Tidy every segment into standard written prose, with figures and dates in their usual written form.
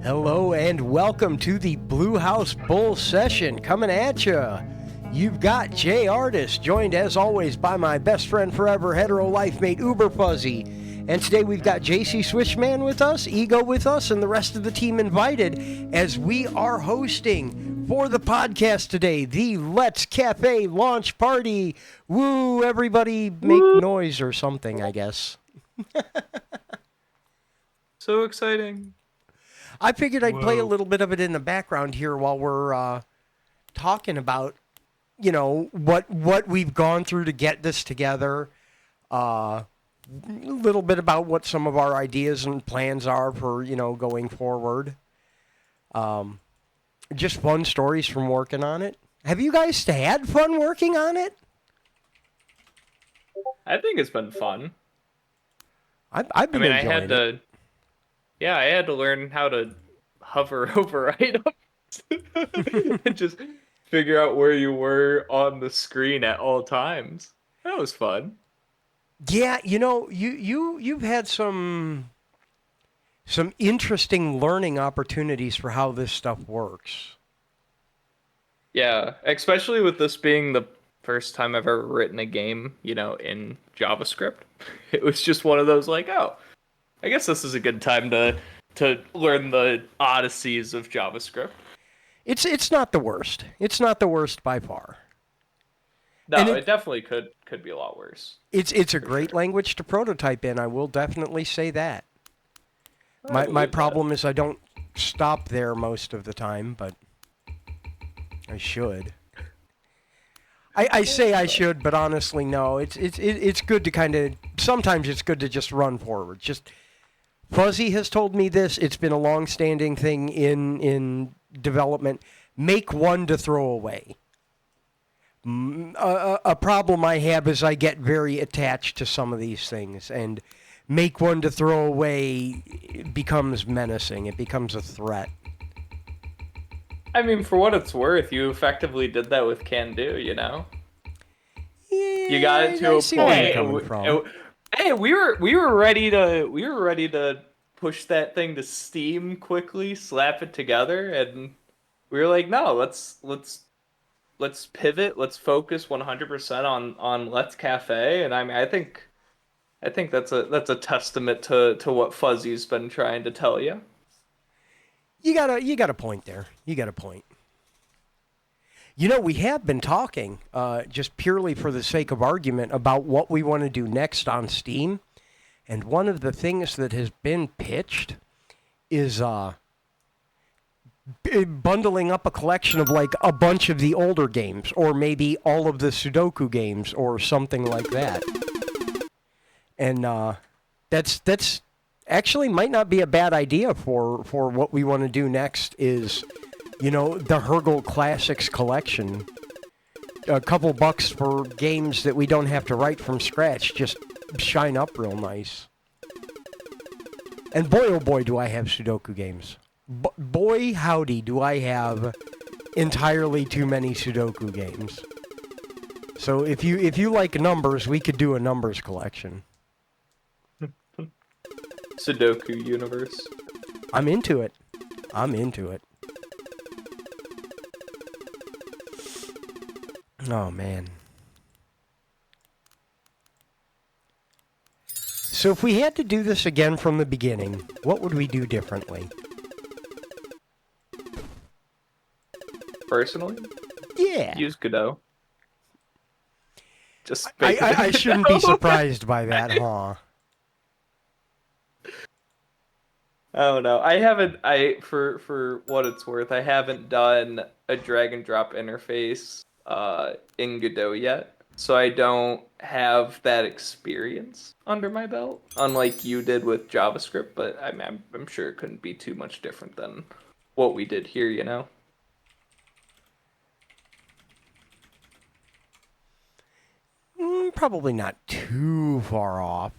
Hello and welcome to the Blue House Bull session coming at you. You've got Jay Artist, joined as always by my best friend forever, hetero life mate Uber Fuzzy. And today we've got JC Swishman with us, Ego with us, and the rest of the team invited as we are hosting for the podcast today the Let's Cafe launch party. Woo, everybody make noise or something, I guess. So exciting. I figured I'd play a little bit of it in the background here while we're talking about, you know, what we've gone through to get this together. A little bit about what some of our ideas and plans are for, you know, going forward. Just fun stories from working on it. Have you guys had fun working on it? I think it's been fun. I've been enjoying it. I had to learn how to hover over items and just figure out where you were on the screen at all times. That was fun. Yeah, you know, you've had some interesting learning opportunities for how this stuff works. Yeah, especially with this being the first time I've ever written a game, you know, in JavaScript. It was just one of those like, oh, I guess this is a good time to learn the odysseys of JavaScript. It's not the worst. It's not the worst by far. No, it definitely could be a lot worse. It's a great language to prototype in. I will definitely say that. My problem is I don't stop there most of the time, but I should. I say I should, but honestly, no. It's good to kind of sometimes it's good to just run forward. Just Fuzzy has told me this. It's been a long-standing thing in development. Make one to throw away. A problem I have is I get very attached to some of these things, and make one to throw away becomes menacing. It becomes a threat. I mean, for what it's worth, you effectively did that with Can Do, you know? Yeah, you got it to a point. Hey, we were ready to push that thing to Steam quickly, slap it together, and we were like, no, let's pivot, let's focus 100% on Let's Cafe, and I mean, I think that's a testament to what Fuzzy's been trying to tell you. You got a point there. You got a point. You know, we have been talking, just purely for the sake of argument, about what we want to do next on Steam. And one of the things that has been pitched is bundling up a collection of, like, a bunch of the older games, or maybe all of the Sudoku games, or something like that. And that's actually might not be a bad idea for what we want to do next is, you know, the Hergel Classics collection. A couple bucks for games that we don't have to write from scratch, just shine up real nice. And boy, oh boy, do I have Sudoku games. Boy, howdy, do I have entirely too many Sudoku games. So if you like numbers, we could do a numbers collection. Sudoku universe. I'm into it. Oh, man. So if we had to do this again from the beginning, what would we do differently? Personally? Yeah. Use Godot. Just I shouldn't be surprised by that, huh? Oh no, for what it's worth, I haven't done a drag and drop interface in Godot yet, so I don't have that experience under my belt, unlike you did with JavaScript. But I'm sure it couldn't be too much different than what we did here, you know. probably not too far off.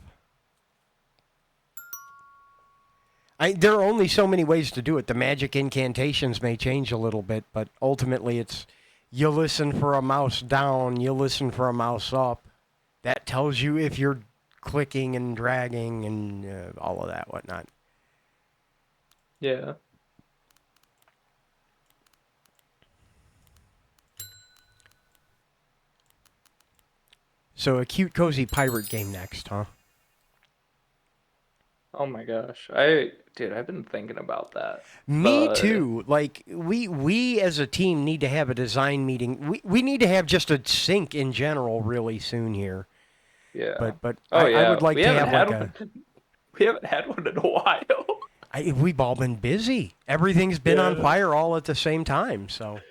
There are only so many ways to do it. The magic incantations may change a little bit, but ultimately it's you listen for a mouse down, you listen for a mouse up. That tells you if you're clicking and dragging and all of that, whatnot. Yeah. So a cute, cozy pirate game next, huh? Oh my gosh. Dude, I've been thinking about that. Me too. Like we as a team need to have a design meeting. We need to have just a sync in general really soon here. Yeah. But Oh I yeah. would like We to haven't have had like one. We haven't had one in a while. we've all been busy. Everything's been on Yeah. fire all at the same time, so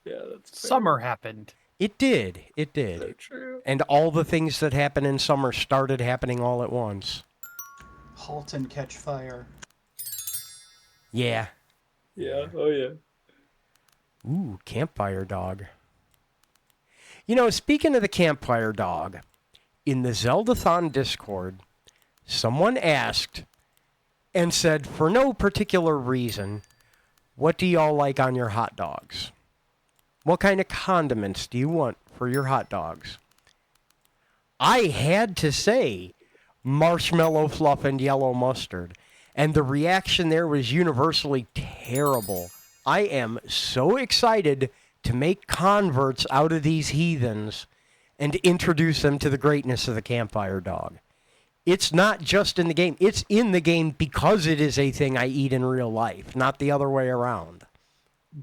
Yeah, that's fair. Summer happened. it did. It did. So true. And all the things that happen in summer started happening all at once. Halt and catch fire. Yeah. Yeah. Oh yeah. Ooh, campfire dog. You know, speaking of the campfire dog, in the Zeldathon Discord, someone asked and said, for no particular reason, what do y'all like on your hot dogs? What kind of condiments do you want for your hot dogs? I had to say marshmallow fluff and yellow mustard, and the reaction there was universally terrible. I am so excited to make converts out of these heathens and introduce them to the greatness of the campfire dog. It's not just in the game. It's in the game because it is a thing I eat in real life, not the other way around.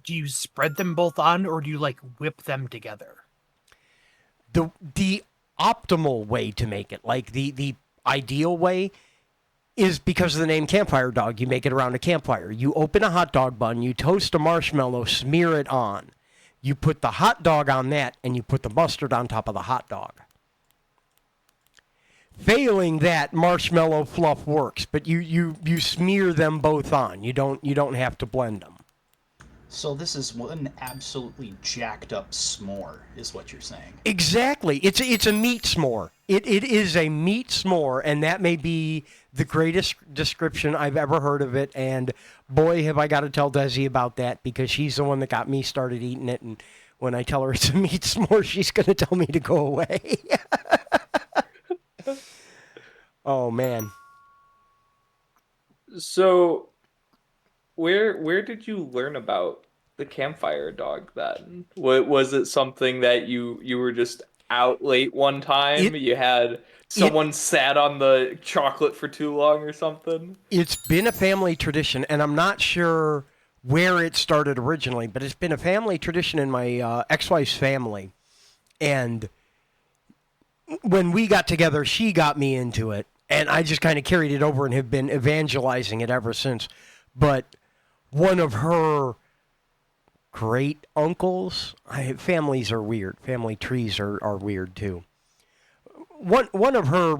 Do you spread them both on, or do you like whip them together? The optimal way to make it, like the ideal way, is because of the name campfire dog. You make it around a campfire. You open a hot dog bun, you toast a marshmallow, smear it on. You put the hot dog on that, and you put the mustard on top of the hot dog. Failing that, marshmallow fluff works, but you smear them both on. You don't have to blend them. So this is one absolutely jacked up s'more, is what you're saying. Exactly. It's a meat s'more. It is a meat s'more, and that may be the greatest description I've ever heard of it. And boy, have I got to tell Desi about that, because she's the one that got me started eating it. And when I tell her it's a meat s'more, she's going to tell me to go away. Oh man. So, where did you learn about the campfire dog then? Was it something that you were just out late one time? You had someone sat on the chocolate for too long or something? It's been a family tradition, and I'm not sure where it started originally, but it's been a family tradition in my ex-wife's family. And when we got together, she got me into it, and I just kind of carried it over and have been evangelizing it ever since. But one of her great uncles, families are weird. Family trees are weird too. One of her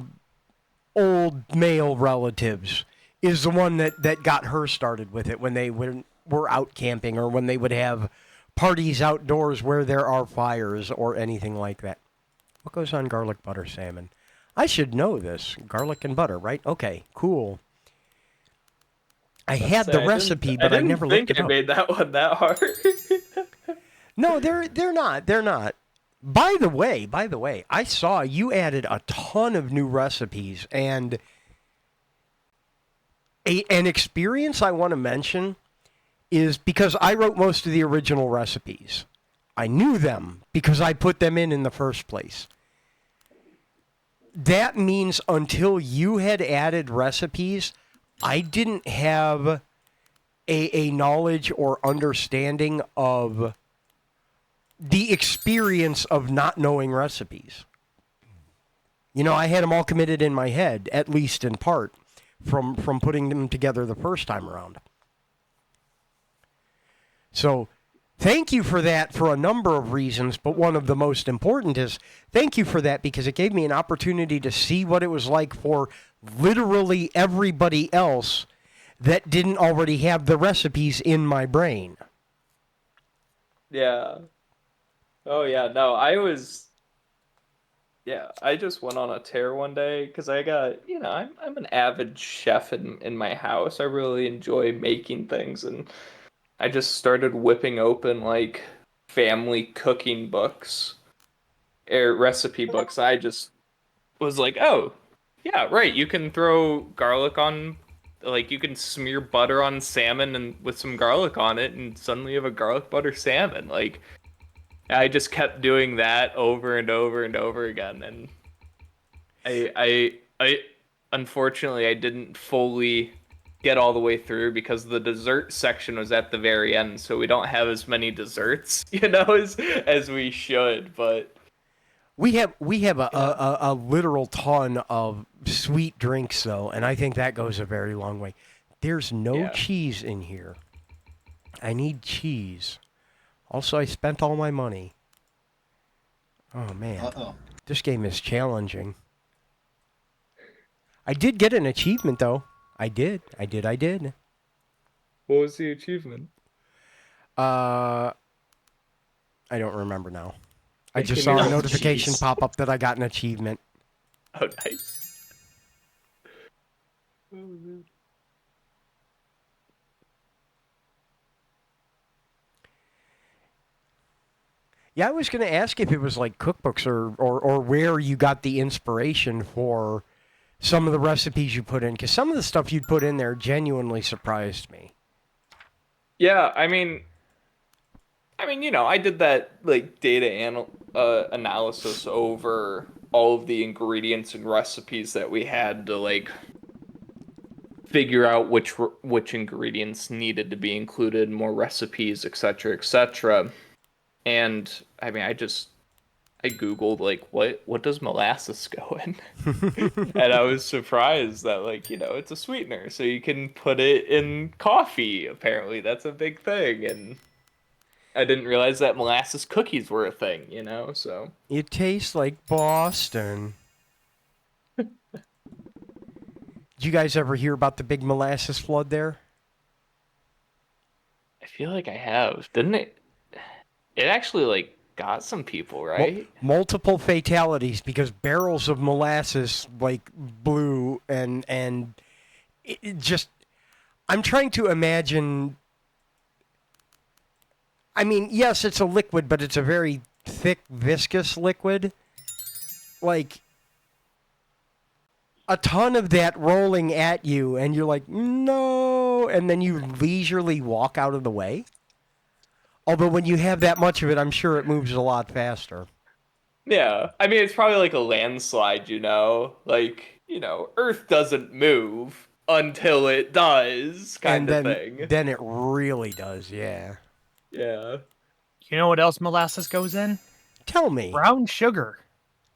old male relatives is the one that got her started with it when they were out camping, or when they would have parties outdoors where there are fires or anything like that. What goes on garlic butter salmon? I should know this. Garlic and butter, right? Okay, cool. I had the recipe, but I never looked it up. I didn't think I made that one that hard. No, they're not. They're not. By the way, I saw you added a ton of new recipes, and an experience I want to mention is because I wrote most of the original recipes. I knew them because I put them in the first place. That means until you had added recipes, I didn't have a knowledge or understanding of the experience of not knowing recipes. You know, I had them all committed in my head, at least in part, from putting them together the first time around. So thank you for that for a number of reasons, but one of the most important is thank you for that because it gave me an opportunity to see what it was like for literally everybody else that didn't already have the recipes in my brain. Yeah. Oh yeah, no, I was Yeah, I just went on a tear one day because I got, I'm an avid chef in my house. I really enjoy making things, and I just started whipping open like family cooking books or recipe books. I just was like, oh, yeah, right. You can throw garlic on, like, you can smear butter on salmon and with some garlic on it, and suddenly you have a garlic butter salmon. Like, I just kept doing that over and over and over again, and I unfortunately I didn't fully get all the way through because the dessert section was at the very end, so we don't have as many desserts, as we should. But We have a, yeah, a literal ton of sweet drinks though, and I think that goes a very long way. There's no yeah. cheese in here. I need cheese. Also, I spent all my money. Oh man, Uh-oh. this game is challenging. I did get an achievement though. I did. What was the achievement? Uh, I don't remember now. I just Making saw your a own notification cheese. pop up that I got an achievement. Oh, nice. Oh, man. Yeah, I was going to ask if it was like cookbooks or where you got the inspiration for some of the recipes you put in, because some of the stuff you put in there genuinely surprised me. Yeah, I did that like analysis over all of the ingredients and recipes that we had to like figure out which ingredients needed to be included, more recipes, etc., etc. And I googled like what does molasses go in, and I was surprised that like it's a sweetener, so you can put it in coffee. Apparently, that's a big thing, and I didn't realize that molasses cookies were a thing. So It tastes like Boston. Did you guys ever hear about the big molasses flood there? I feel like I have, didn't it? It actually like got some people, right? Multiple fatalities because barrels of molasses like blew and it just I'm trying to imagine. I mean, yes, it's a liquid, but it's a very thick, viscous liquid. Like a ton of that rolling at you, and you're like, no, and then you leisurely walk out of the way. Although when you have that much of it, I'm sure it moves a lot faster. Yeah, I mean it's probably like a landslide, like Earth doesn't move until it does, And kind of thing. then it really does, yeah. Yeah. You know what else molasses goes in? Tell me. Brown sugar.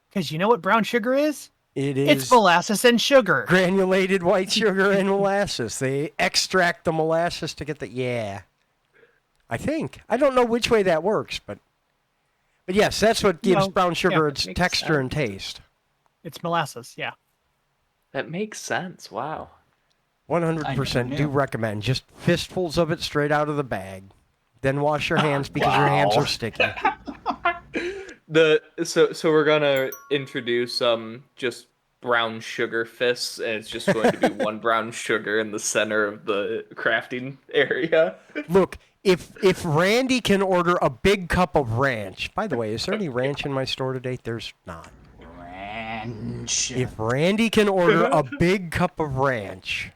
Because you know what brown sugar is? It It's is molasses and sugar. granulated white sugar and molasses. They extract the molasses to get the yeah. I think. I don't know which way that works, but yes, that's what gives brown sugar yeah, its makes texture and sense. taste. It's molasses, yeah. That makes sense. Wow. 100% do recommend. Just fistfuls of it straight out of the bag. Then wash your hands because your hands Wow. are sticky. So we're gonna introduce just brown sugar fists, and it's just going to be one brown sugar in the center of the crafting area. Look, if Randy can order a big cup of ranch. By the way, is there any ranch in my store today? There's not. Ranch. If Randy can order a big cup of ranch,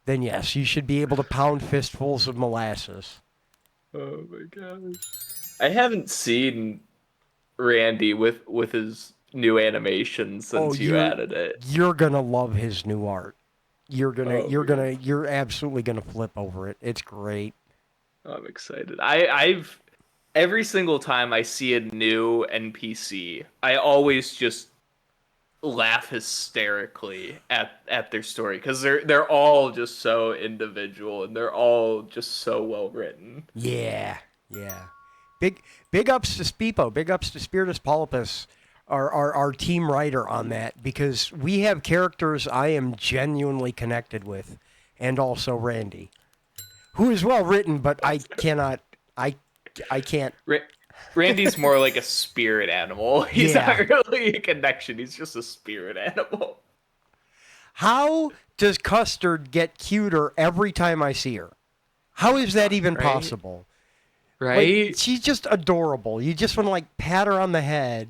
then yes, you should be able to pound fistfuls of molasses. Oh my gosh. I haven't seen Randy with his new animation since you added it. You're gonna love his new art. Oh, You're absolutely gonna flip over it. It's great. I'm excited. I've every single time I see a new NPC, I always just laugh hysterically at their story because they're all just so individual and they're all just so well written. Yeah, yeah. Big ups to Spipo. Big ups to Spiritus Polypus, our team writer on that, because we have characters I am genuinely connected with, and also Randy, who is well written, but I cannot. I can't. Randy's more like a spirit animal. He's Yeah. not really a connection. He's just a spirit animal. How does Custard get cuter every time I see her? How is that even Right? possible? Right? Like, she's just adorable. You just want to like pat her on the head.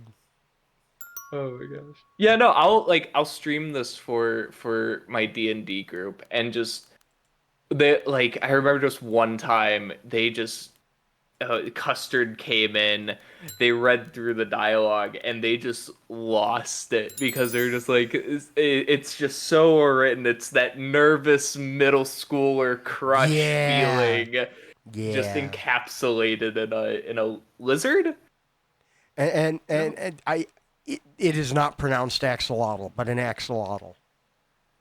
Oh my gosh. Yeah, no, I'll stream this for my D&D group and just I remember just one time they just Custard came in, they read through the dialogue, and they just lost it because they're just like, it's just so well written. It's that nervous middle schooler crush Yeah. feeling, just Yeah. encapsulated in a lizard. And it is not pronounced axolotl, but an axolotl.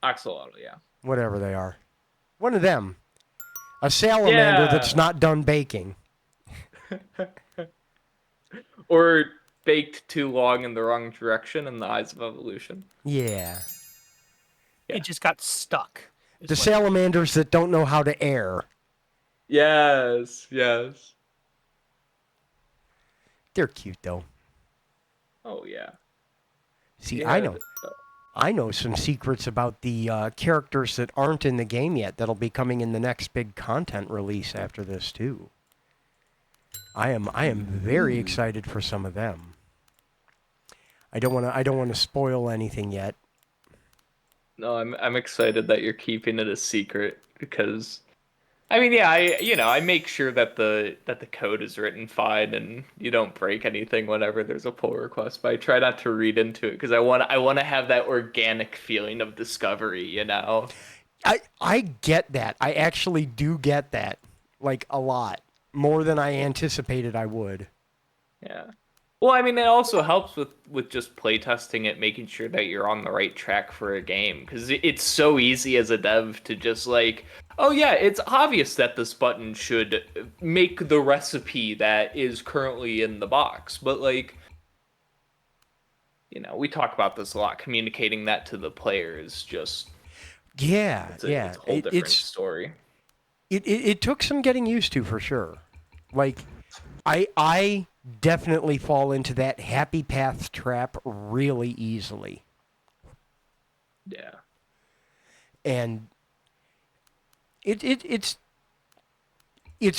Axolotl, yeah. Whatever they are. One of them. A salamander that's not done baking. Or baked too long in the wrong direction in the eyes of evolution. Yeah. Yeah. It just got stuck. The salamanders that don't know how to air. Yes, yes. They're cute, though. Oh, yeah. See, Yeah, I know some secrets about the characters that aren't in the game yet that'll be coming in the next big content release after this, too. I am very excited for some of them. I don't want to spoil anything yet. No, I'm excited that you're keeping it a secret because, I mean, yeah, I make sure that the code is written fine and you don't break anything whenever there's a pull request. But I try not to read into it because I want to have that organic feeling of discovery, you know. I get that. I actually do get that, like a lot more than I anticipated I would. Yeah. Well, I mean, it also helps with just playtesting it, making sure that you're on the right track for a game. Because it's so easy as a dev to just like, oh yeah, it's obvious that this button should make the recipe that is currently in the box. But like, you know, we talk about this a lot. Communicating that to the player is just it's a whole different story. It took some getting used to for sure. Like, I definitely fall into that happy path trap really easily. Yeah. And it's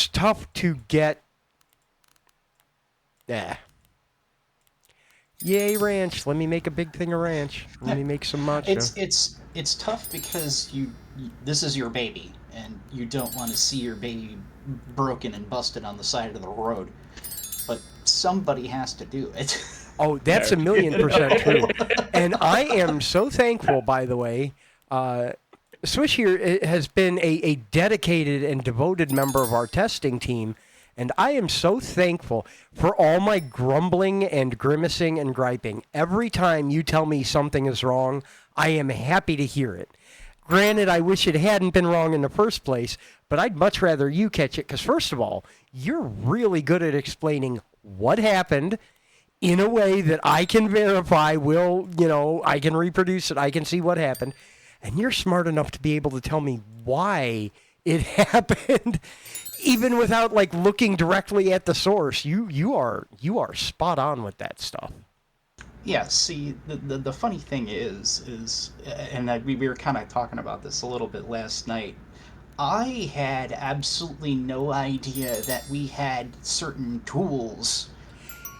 tough to get. Yay, ranch! Let me make a big thing of ranch. Let me make some matcha. It's tough because this is your baby, and you don't want to see your baby broken and busted on the side of the road. But somebody has to do it. Oh, that's 1,000,000% true. And I am so thankful, by the way. Swish here has been a dedicated and devoted member of our testing team, and I am so thankful for all my grumbling and grimacing and griping. Every time you tell me something is wrong, I am happy to hear it. Granted, I wish it hadn't been wrong in the first place, but I'd much rather you catch it, because first of all, you're really good at explaining what happened in a way that I can verify I can reproduce it, I can see what happened, and you're smart enough to be able to tell me why it happened, even without like looking directly at the source. You are spot on with that stuff. Yeah, see, the funny thing is, and we were kind of talking about this a little bit last night. I had absolutely no idea that we had certain tools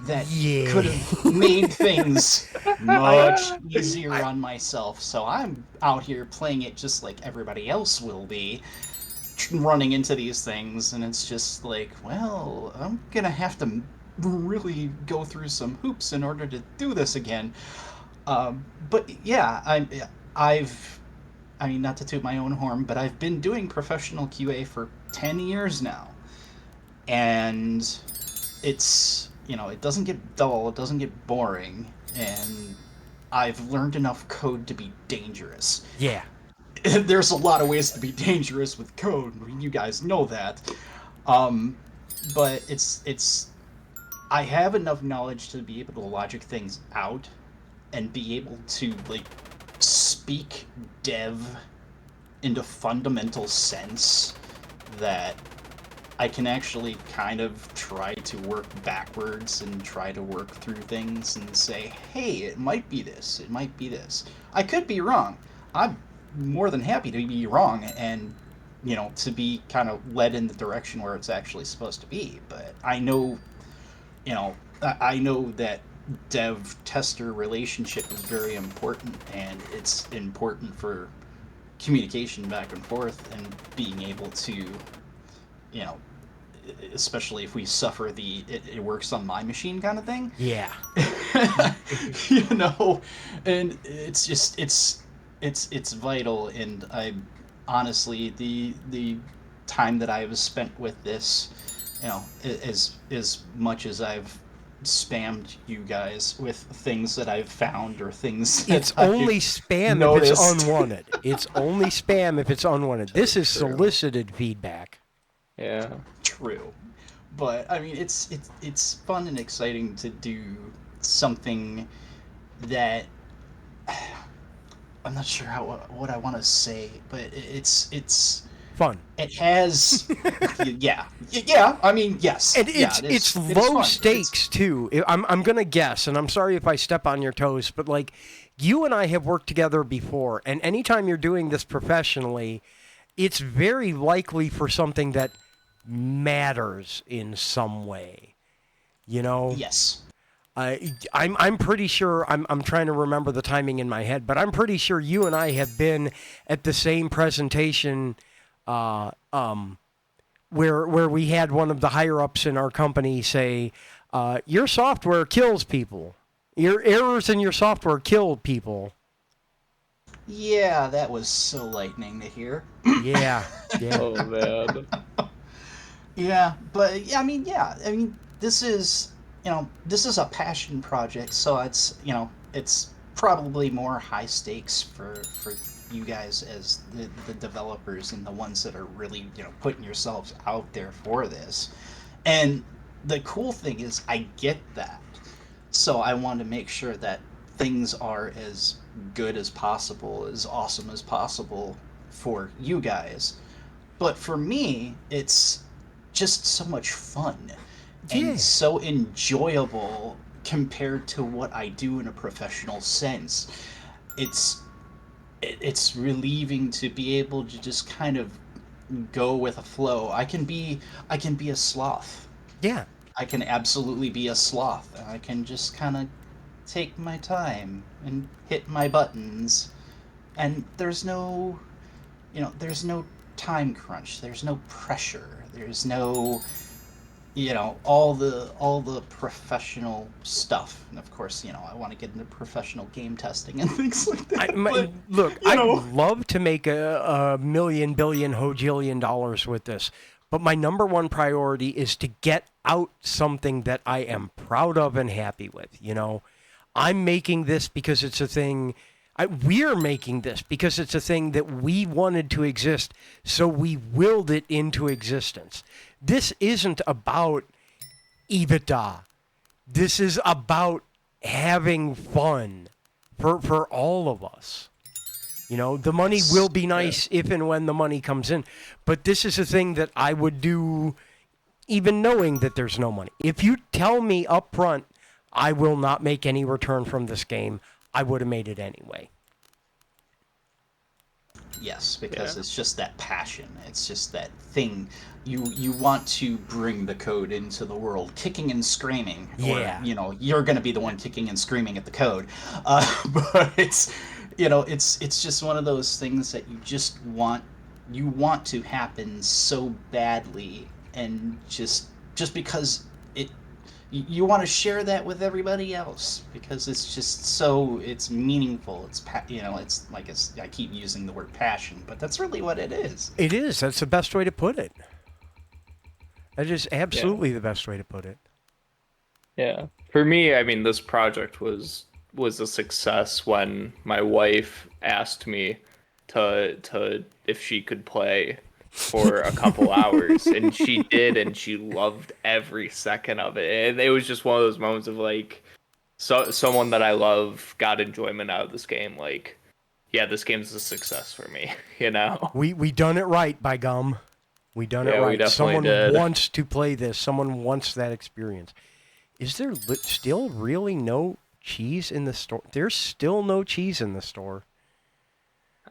that could have made things much easier on myself. So I'm out here playing it just like everybody else will be, running into these things, and it's just like, well, I'm gonna have to really go through some hoops in order to do this again. But yeah, I mean, not to toot my own horn, but I've been doing professional QA for 10 years now. And it's, it doesn't get dull, it doesn't get boring, and I've learned enough code to be dangerous. Yeah. There's a lot of ways to be dangerous with code, you guys know that. But it's I have enough knowledge to be able to logic things out and be able to like speak dev into fundamental sense that I can actually kind of try to work backwards and try to work through things and say, hey, it might be this, it might be this. I could be wrong. I'm more than happy to be wrong and, to be kind of led in the direction where it's actually supposed to be. But I know, I know that dev tester relationship is very important, and it's important for communication back and forth and being able to, you know, especially if we suffer the it works on my machine kind of thing. Yeah. And it's just it's vital. And I honestly, the time that I have spent with this, as much as I've spammed you guys with things that I've found or things that It's only spam noticed. if it's unwanted. It's only spam if it's unwanted. This is solicited feedback. Yeah. True. But I mean, it's fun and exciting to do something that I'm not sure what I want to say, but it's Fun. it has yeah. I mean, yes. And it it's is low fun. stakes too. I'm gonna guess, and I'm sorry if I step on your toes, but like you and I have worked together before, and anytime you're doing this professionally, it's very likely for something that matters in some way. Yes. I'm pretty sure I'm trying to remember the timing in my head, but I'm pretty sure you and I have been at the same presentation where we had one of the higher ups in our company say, your software kills people. Your errors in your software kill people. Yeah, that was so lightning to hear. Yeah. Oh man. Yeah, but I mean, this is a passion project, so it's probably more high stakes for you guys as the developers and the ones that are really putting yourselves out there for this. And the cool thing is, I get that, so I want to make sure that things are as good as possible, as awesome as possible for you guys. But for me, it's just so much fun Yeah. and so enjoyable compared to what I do in a professional sense. It's relieving to be able to just kind of go with a flow. I can be a sloth. Yeah. I can absolutely be a sloth. I can just kind of take my time and hit my buttons, and there's no time crunch. There's no pressure. There's no all the professional stuff. And of course, I want to get into professional game testing and things like that. Look, I'd love to make a million, billion, hojillion dollars with this, but my number one priority is to get out something that I am proud of and happy with. I'm making this because it's a thing. We're making this because it's a thing that we wanted to exist, so we willed it into existence. This isn't about EBITDA. This is about having fun for all of us. The money will be nice if and when the money comes in, but this is a thing that I would do even knowing that there's no money. If you tell me up front, I will not make any return from this game, I would have made it anyway. Yes, because it's just that passion. It's just that thing. You want to bring the code into the world, kicking and screaming. Yeah. Or, you're going to be the one kicking and screaming at the code. But it's just one of those things that you want to happen so badly, and just because you want to share that with everybody else, because it's just it's meaningful. It's like I keep using the word passion, but that's really what it is. It is. That's the best way to put it. That is absolutely the best way to put it. Yeah. For me, I mean, this project was a success when my wife asked me to if she could play for a couple hours, and she did, and she loved every second of it. And it was just one of those moments of like, someone that I love got enjoyment out of this game. Like, yeah, this game's a success for me. We done it right, by gum. We done it Yeah, we right. definitely Someone did. wants to play this. Someone wants that experience. Is there still really no cheese in the store? There's still no cheese in the store.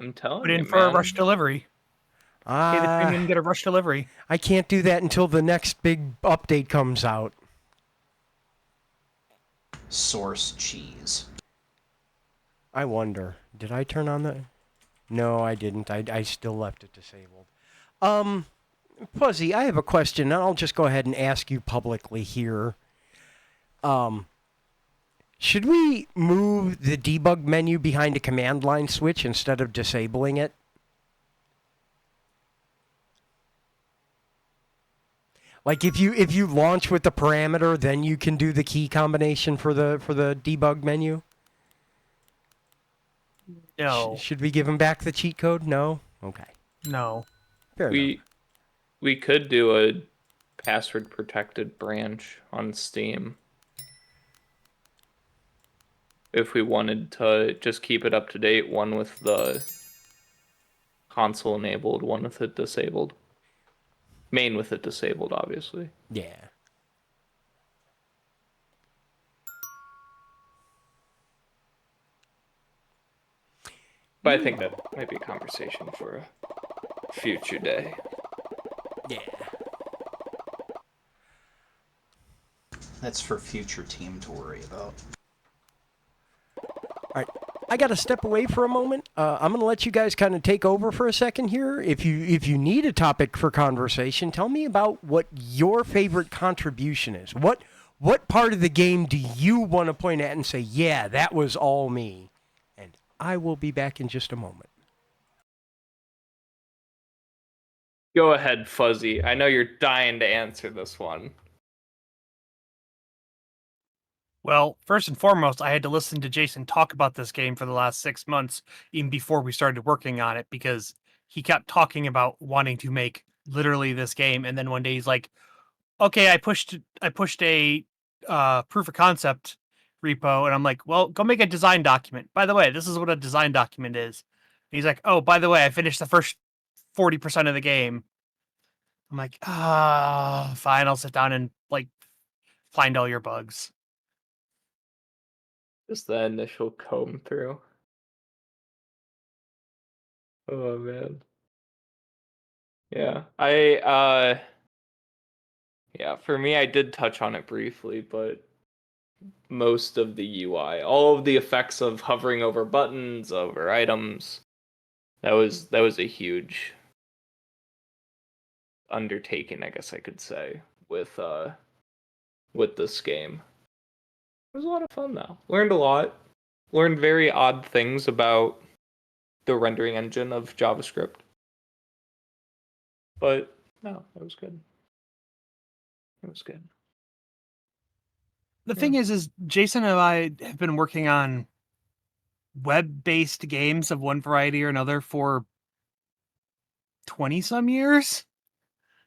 I'm telling Put you, in for man. a rush delivery. Pay the premium, get a rush delivery. I can't do that until the next big update comes out. Source cheese. I wonder. Did I turn on the... No, I didn't. I still left it disabled. Fuzzy, I have a question, and I'll just go ahead and ask you publicly here. Should we move the debug menu behind a command line switch instead of disabling it? Like if you launch with the parameter, then you can do the key combination for the debug menu? No. Should we give him back the cheat code? No? Okay. No. Fair enough. We could do a password protected branch on Steam. If we wanted to just keep it up to date, one with the console enabled, one with it disabled. Main with it disabled, obviously. Yeah. But I think that might be a conversation for a future day. Yeah. That's for future team to worry about. All right, I got to step away for a moment. I'm going to let you guys kind of take over for a second here. If you need a topic for conversation, tell me about what your favorite contribution is. What part of the game do you want to point at and say, yeah, that was all me? And I will be back in just a moment. Go ahead, Fuzzy. I know you're dying to answer this one. Well, first and foremost, I had to listen to Jason talk about this game for the last 6 months, even before we started working on it, because he kept talking about wanting to make literally this game, and then one day he's like, "Okay, I pushed a proof of concept repo," and I'm like, "Well, go make a design document. By the way, this is what a design document is." And he's like, "Oh, by the way, I finished the first 40% of the game." I'm like, fine, I'll sit down and like find all your bugs." Just the initial comb through. Oh man. Yeah. Yeah, for me I did touch on it briefly, but most of the UI, all of the effects of hovering over buttons, over items, that was a huge undertaking, I guess I could say, with this game. It was a lot of fun though. Learned a lot. Learned very odd things about the rendering engine of JavaScript. But no, it was good. It was good. The thing is Jason and I have been working on web-based games of one variety or another for 20 some years.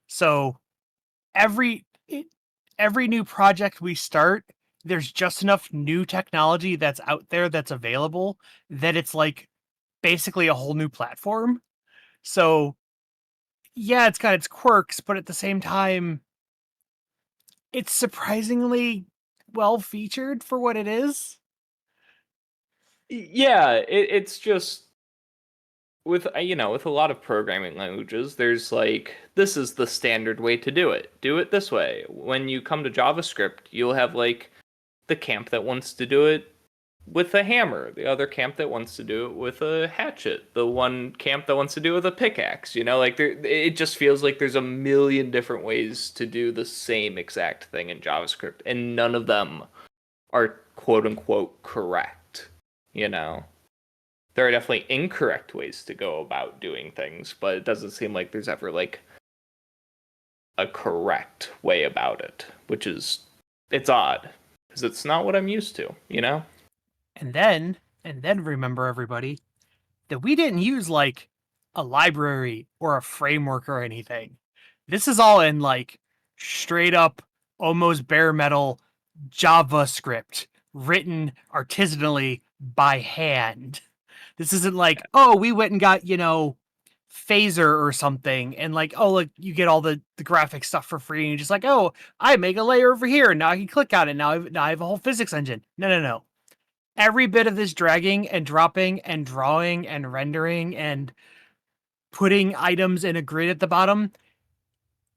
So every new project we start, there's just enough new technology that's out there that's available that it's like basically a whole new platform. So yeah, it's got its quirks, but at the same time, it's surprisingly well featured for what it is. Yeah, it's just with with a lot of programming languages, there's like, this is the standard way to do it. Do it this way. When you come to JavaScript, you'll have like the camp that wants to do it with a hammer, the other camp that wants to do it with a hatchet, the one camp that wants to do it with a pickaxe. Like it just feels like there's a million different ways to do the same exact thing in JavaScript, and none of them are quote unquote correct. There are definitely incorrect ways to go about doing things, but it doesn't seem like there's ever like a correct way about it, which is, it's odd because it's not what I'm used to, And then remember, everybody, that we didn't use like a library or a framework or anything. This is all in like straight up, almost bare metal JavaScript written artisanally by hand. This isn't like, oh, we went and got, phaser or something, and like, oh, look, you get all the graphic stuff for free, and you're just like, oh, I make a layer over here, and now I can click on it. Now I have a whole physics engine. No. Every bit of this dragging and dropping and drawing and rendering and putting items in a grid at the bottom,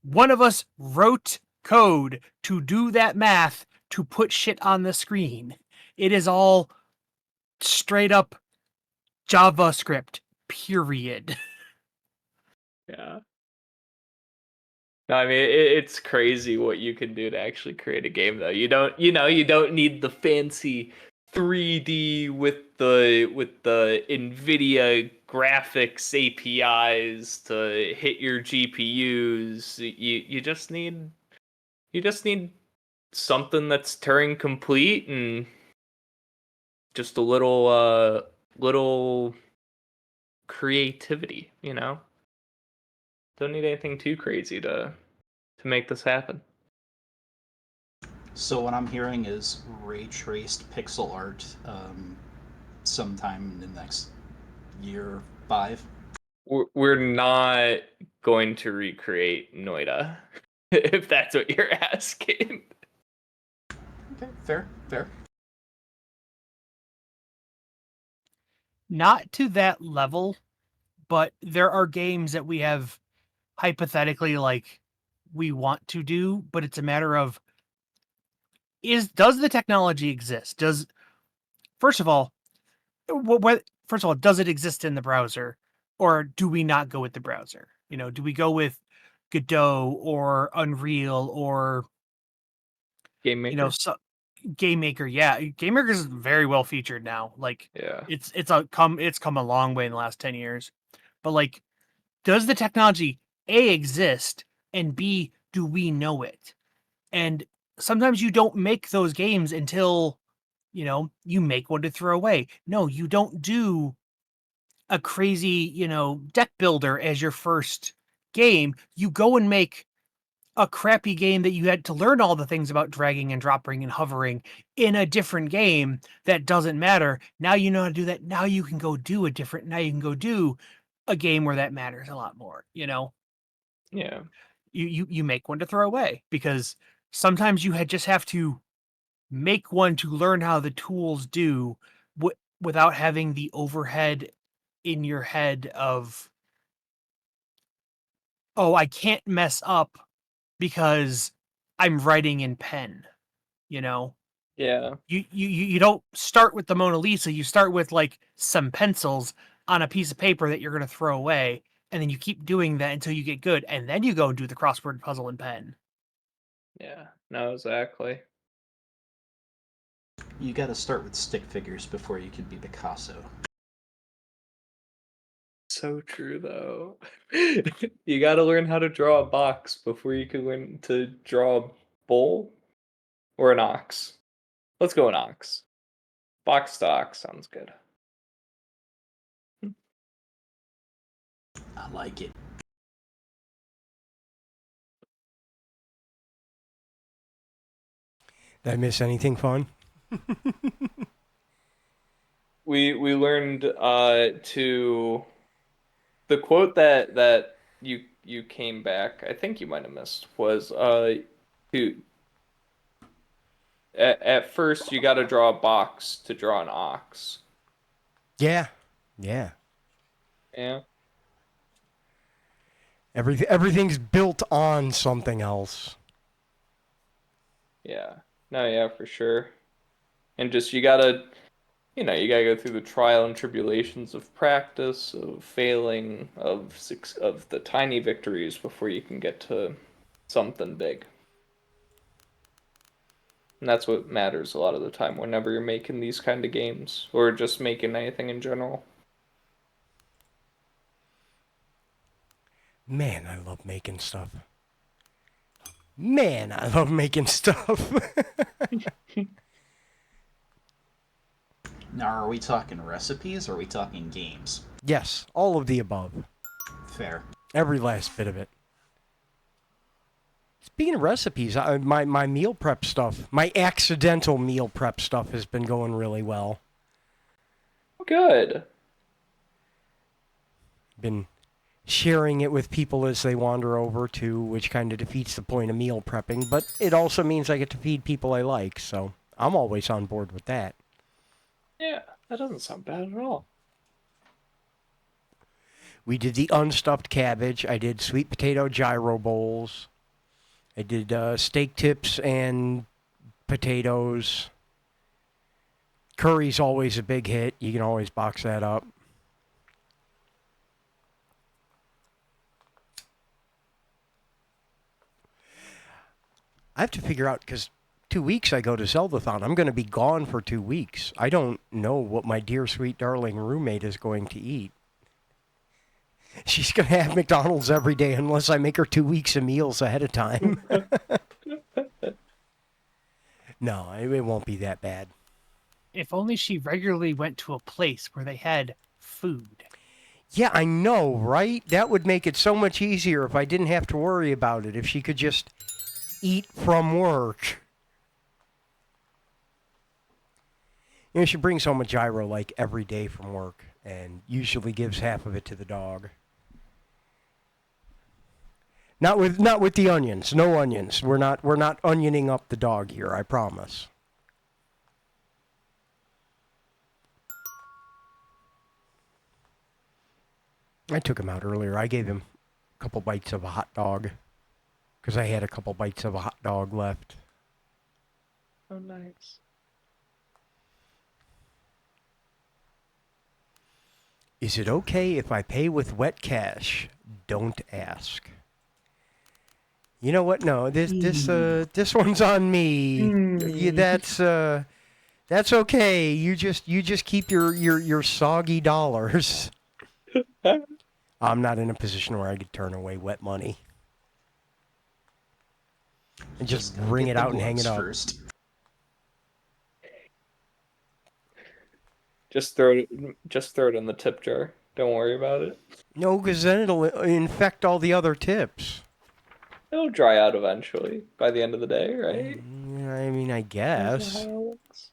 one of us wrote code to do that math to put shit on the screen. It is all straight up JavaScript, period. Yeah. No, I mean it's crazy what you can do to actually create a game though. You don't need the fancy 3D with the NVIDIA graphics APIs to hit your GPUs. You just need something that's Turing complete and just a little creativity, Don't need anything too crazy to make this happen. So what I'm hearing is ray traced pixel art sometime in the next year 5. We're not going to recreate Noida, if that's what you're asking. Okay, fair. Not to that level, but there are games that we have hypothetically like we want to do, but it's a matter of does the technology exist? First of all, does it exist in the browser, or do we not go with the browser? Do we go with Godot or Unreal or Game Maker? Game Maker? Yeah, Game Maker is very well featured now. Like, yeah, it's come a long way in the last 10 years. But like, does the technology A exist, and B, do we know it? And sometimes you don't make those games until you make one to throw away. No, you don't do a crazy, deck builder as your first game. You go and make a crappy game that you had to learn all the things about dragging and dropping and hovering in a different game that doesn't matter. Now you know how to do that. Now you can go do a game where that matters a lot more, Yeah. You make one to throw away, because sometimes you just have to make one to learn how the tools do without having the overhead in your head of, oh, I can't mess up because I'm writing in pen. Yeah. You don't start with the Mona Lisa. You start with like some pencils on a piece of paper that you're going to throw away, and then you keep doing that until you get good, and then you go and do the crossword puzzle in pen. Yeah, no, exactly. You got to start with stick figures before you can be Picasso. So true, though. You got to learn how to draw a box before you can learn to draw a bull or an ox. Let's go an ox. Box to ox sounds good. I like it. Did I miss anything fun? We learned to the quote that you came back. I think you might have missed was to at first you got to draw a box to draw an ox. Yeah. Yeah. Everything's built on something else. Yeah. No, yeah, for sure. And just you gotta go through the trial and tribulations of practice, of failing, of the tiny victories before you can get to something big. And that's what matters a lot of the time whenever you're making these kind of games or just making anything in general. Man, I love making stuff. Now, are we talking recipes or are we talking games? Yes, all of the above. Fair. Every last bit of it. Speaking of recipes, my meal prep stuff, my accidental meal prep stuff has been going really well. Good. Been sharing it with people as they wander over too, which kind of defeats the point of meal prepping, but it also means I get to feed people I like, so I'm always on board with that. Yeah, that doesn't sound bad at all. We did the unstuffed cabbage. I did sweet potato gyro bowls. I did steak tips and potatoes. Curry's always a big hit. You can always box that up. I have to figure out, because 2 weeks I go to Zeldathon. I'm going to be gone for 2 weeks. I don't know what my dear, sweet, darling roommate is going to eat. She's going to have McDonald's every day unless I make her 2 weeks of meals ahead of time. No, it won't be that bad. If only she regularly went to a place where they had food. Yeah, I know, right? That would make it so much easier if I didn't have to worry about it. If she could just eat from work. You know, she brings home a gyro like every day from work and usually gives half of it to the dog. Not with the onions. No onions. We're not onioning up the dog here, I promise. I took him out earlier. I gave him a couple bites of a hot dog because I had a couple bites of a hot dog left. Oh, nice. Is it okay if I pay with wet cash? Don't ask. You know what? No, this one's on me. Yeah, that's okay. You just keep your soggy dollars. I'm not in a position where I could turn away wet money. And just wring it out and hang it up. First. Just throw it in the tip jar. Don't worry about it. No, because then it'll infect all the other tips. It'll dry out eventually by the end of the day, right? I mean, I guess. Isn't that how it works?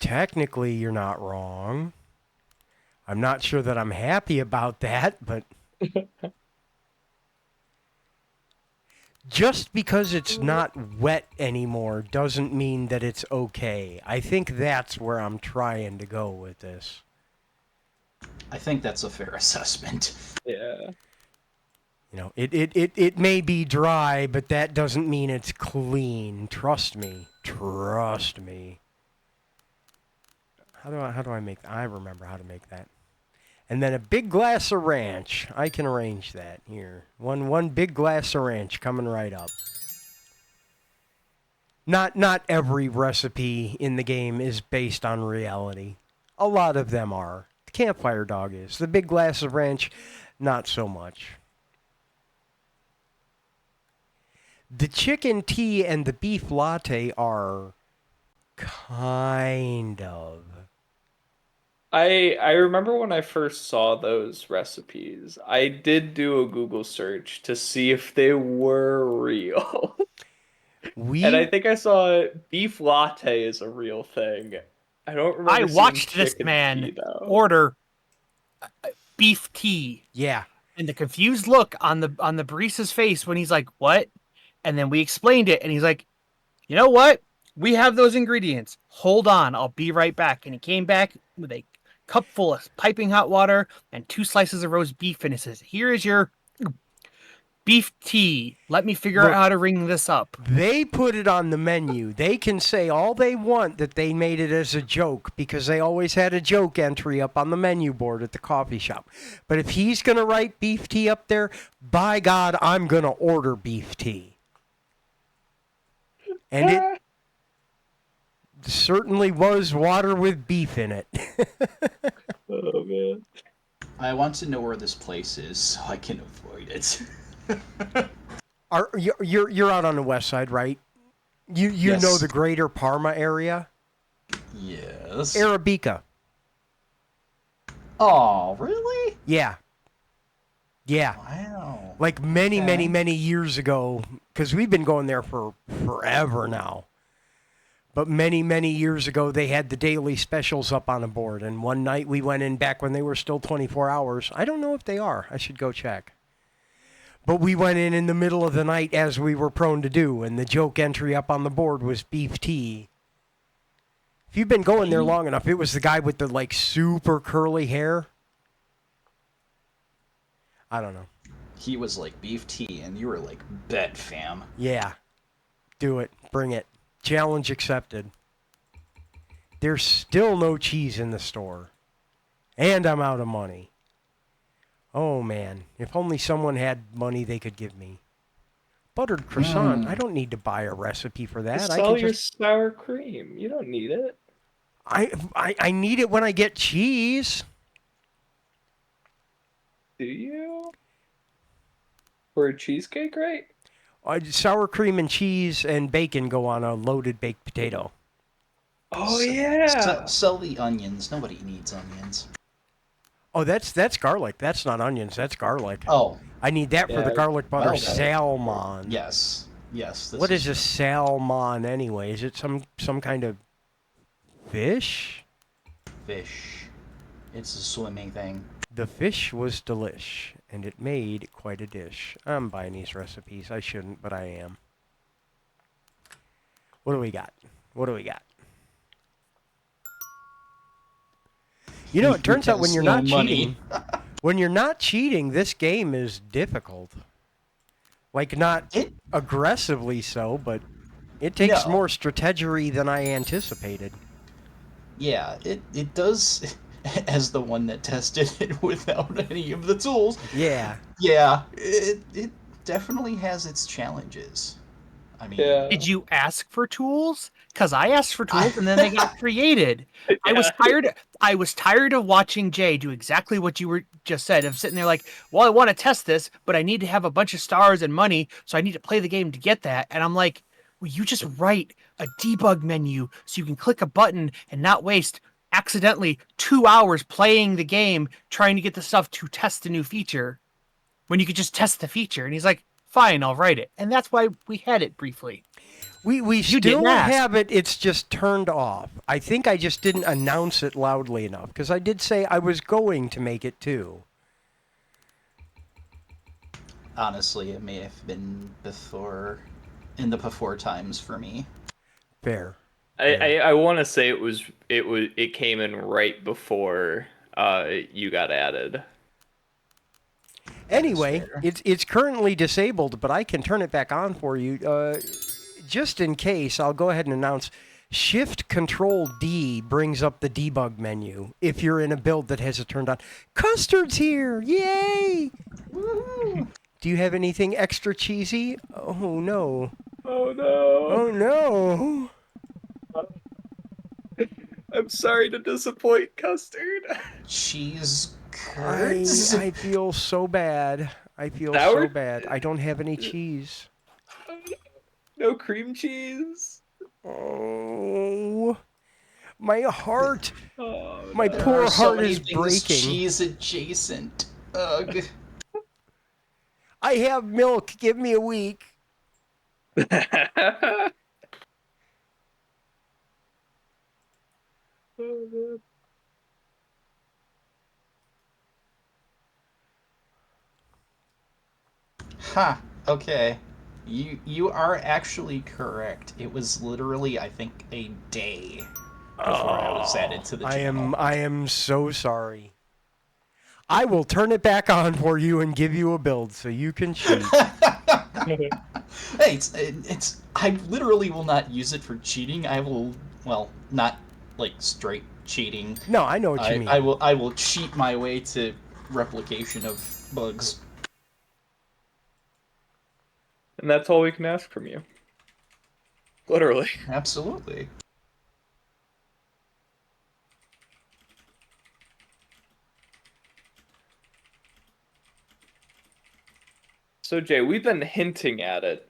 Technically, you're not wrong. I'm not sure that I'm happy about that, but just because it's not wet anymore doesn't mean that it's okay. I think that's where I'm trying to go with this. I think that's a fair assessment. Yeah. You know, it may be dry, but that doesn't mean it's clean. Trust me. Trust me. How do I make that? I remember how to make that. And then a big glass of ranch. I can arrange that here. One big glass of ranch coming right up. Not every recipe in the game is based on reality. A lot of them are. The campfire dog is. The big glass of ranch, not so much. The chicken tea and the beef latte are kind of. I remember when I first saw those recipes, I did do a Google search to see if they were real. And I think I saw beef latte is a real thing. I don't remember. I watched seeing this chicken man tea, though. order beef tea. Yeah. And the confused look on the barista's face when he's like, "What?" And then we explained it, and he's like, "You know what? We have those ingredients. Hold on, I'll be right back." And he came back with a cup full of piping hot water and 2 slices of roast beef, and it says, "Here is your beef tea. Let me figure out how to ring this up." They put it on the menu. They can say all they want that they made it as a joke because they always had a joke entry up on the menu board at the coffee shop. But if he's going to write beef tea up there, by God, I'm going to order beef tea. And it certainly was water with beef in it. Oh, man. I want to know where this place is so I can avoid it. You're out on the west side, right? You Yes. know the greater Parma area? Yes. Arabica. Oh, really? Yeah. Yeah. Wow. Like many, Okay. many years ago, because we've been going there for forever now. But many, many years ago, they had the daily specials up on a board. And one night we went in back when they were still 24 hours. I don't know if they are. I should go check. But we went in the middle of the night, as we were prone to do. And the joke entry up on the board was beef tea. If you've been going there long enough, it was the guy with the, like, super curly hair. I don't know. He was like beef tea, and you were like, bet, fam. Yeah. Do it. Bring it. Challenge accepted. There's still no cheese in the store. And I'm out of money. Oh, man. If only someone had money they could give me. Buttered croissant. I don't need to buy a recipe for that. Just I sell can your just... sour cream. You don't need it. I need it when I get cheese. Do you? For a cheesecake, right? Sour cream and cheese and bacon go on a loaded baked potato. Oh, yeah. Sell the onions. Nobody needs onions. Oh, that's garlic. That's not onions. That's garlic. Oh. I need that for the garlic butter Well, salmon. Yes. What is a salmon anyway? Is it some kind of fish? Fish. It's a swimming thing. The fish was delish, and it made quite a dish. I'm buying these recipes. I shouldn't, but I am. What do we got? You know, it turns out when you're not cheating, this game is difficult. Like, not aggressively so, but it takes more strategy than I anticipated. Yeah, it does, as the one that tested it without any of the tools. Yeah. Yeah, it definitely has its challenges. I mean... Yeah. Did you ask for tools? Because I asked for tools and then they got created. Yeah. I was tired of watching Jay do exactly what you were just said, of sitting there like, well, I want to test this, but I need to have a bunch of stars and money, so I need to play the game to get that. And I'm like, well, you just write a debug menu so you can click a button and not waste accidentally 2 hours playing the game trying to get the stuff to test a new feature when you could just test the feature. And he's like, fine, I'll write it. And that's why we had it briefly. We still have it, it's just turned off. I think I just didn't announce it loudly enough, because I did say I was going to make it too. Honestly, it may have been in the before times for me. Fair. I want to say it came in right before you got added. Anyway, it's currently disabled, but I can turn it back on for you. Just in case, I'll go ahead and announce Shift-Control-D brings up the debug menu if you're in a build that has it turned on. Custard's here! Yay! Woo-hoo. Do you have anything extra cheesy? Oh, no. Oh, no. Oh, no. I'm sorry to disappoint, Custard. Cheese curds? I feel so bad. I don't have any cheese. No cream cheese. Oh, my heart. Oh, my poor heart is breaking. Cheese adjacent. Ugh. I have milk. Give me a week. Oh, Ha. Okay. You are actually correct. It was literally, I think, a day before I was added to the channel. I am so sorry. I will turn it back on for you and give you a build so you can cheat. Hey, I literally will not use it for cheating. I will, well, not like straight cheating. No, I know what you mean. I will cheat my way to replication of bugs. And that's all we can ask from you. Literally. Absolutely. So, Jay, we've been hinting at it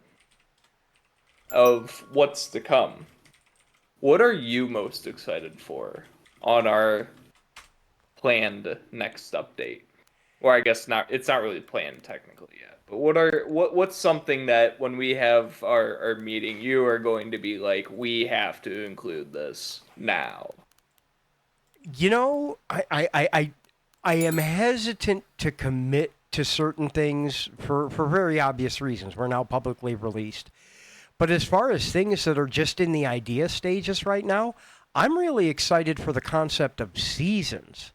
of what's to come. What are you most excited for on our planned next update? or I guess not. It's not really planned technically yet. But what's something that when we have our meeting, you are going to be like, we have to include this now? You know, I am hesitant to commit to certain things for very obvious reasons. We're now publicly released. But as far as things that are just in the idea stages right now, I'm really excited for the concept of seasons.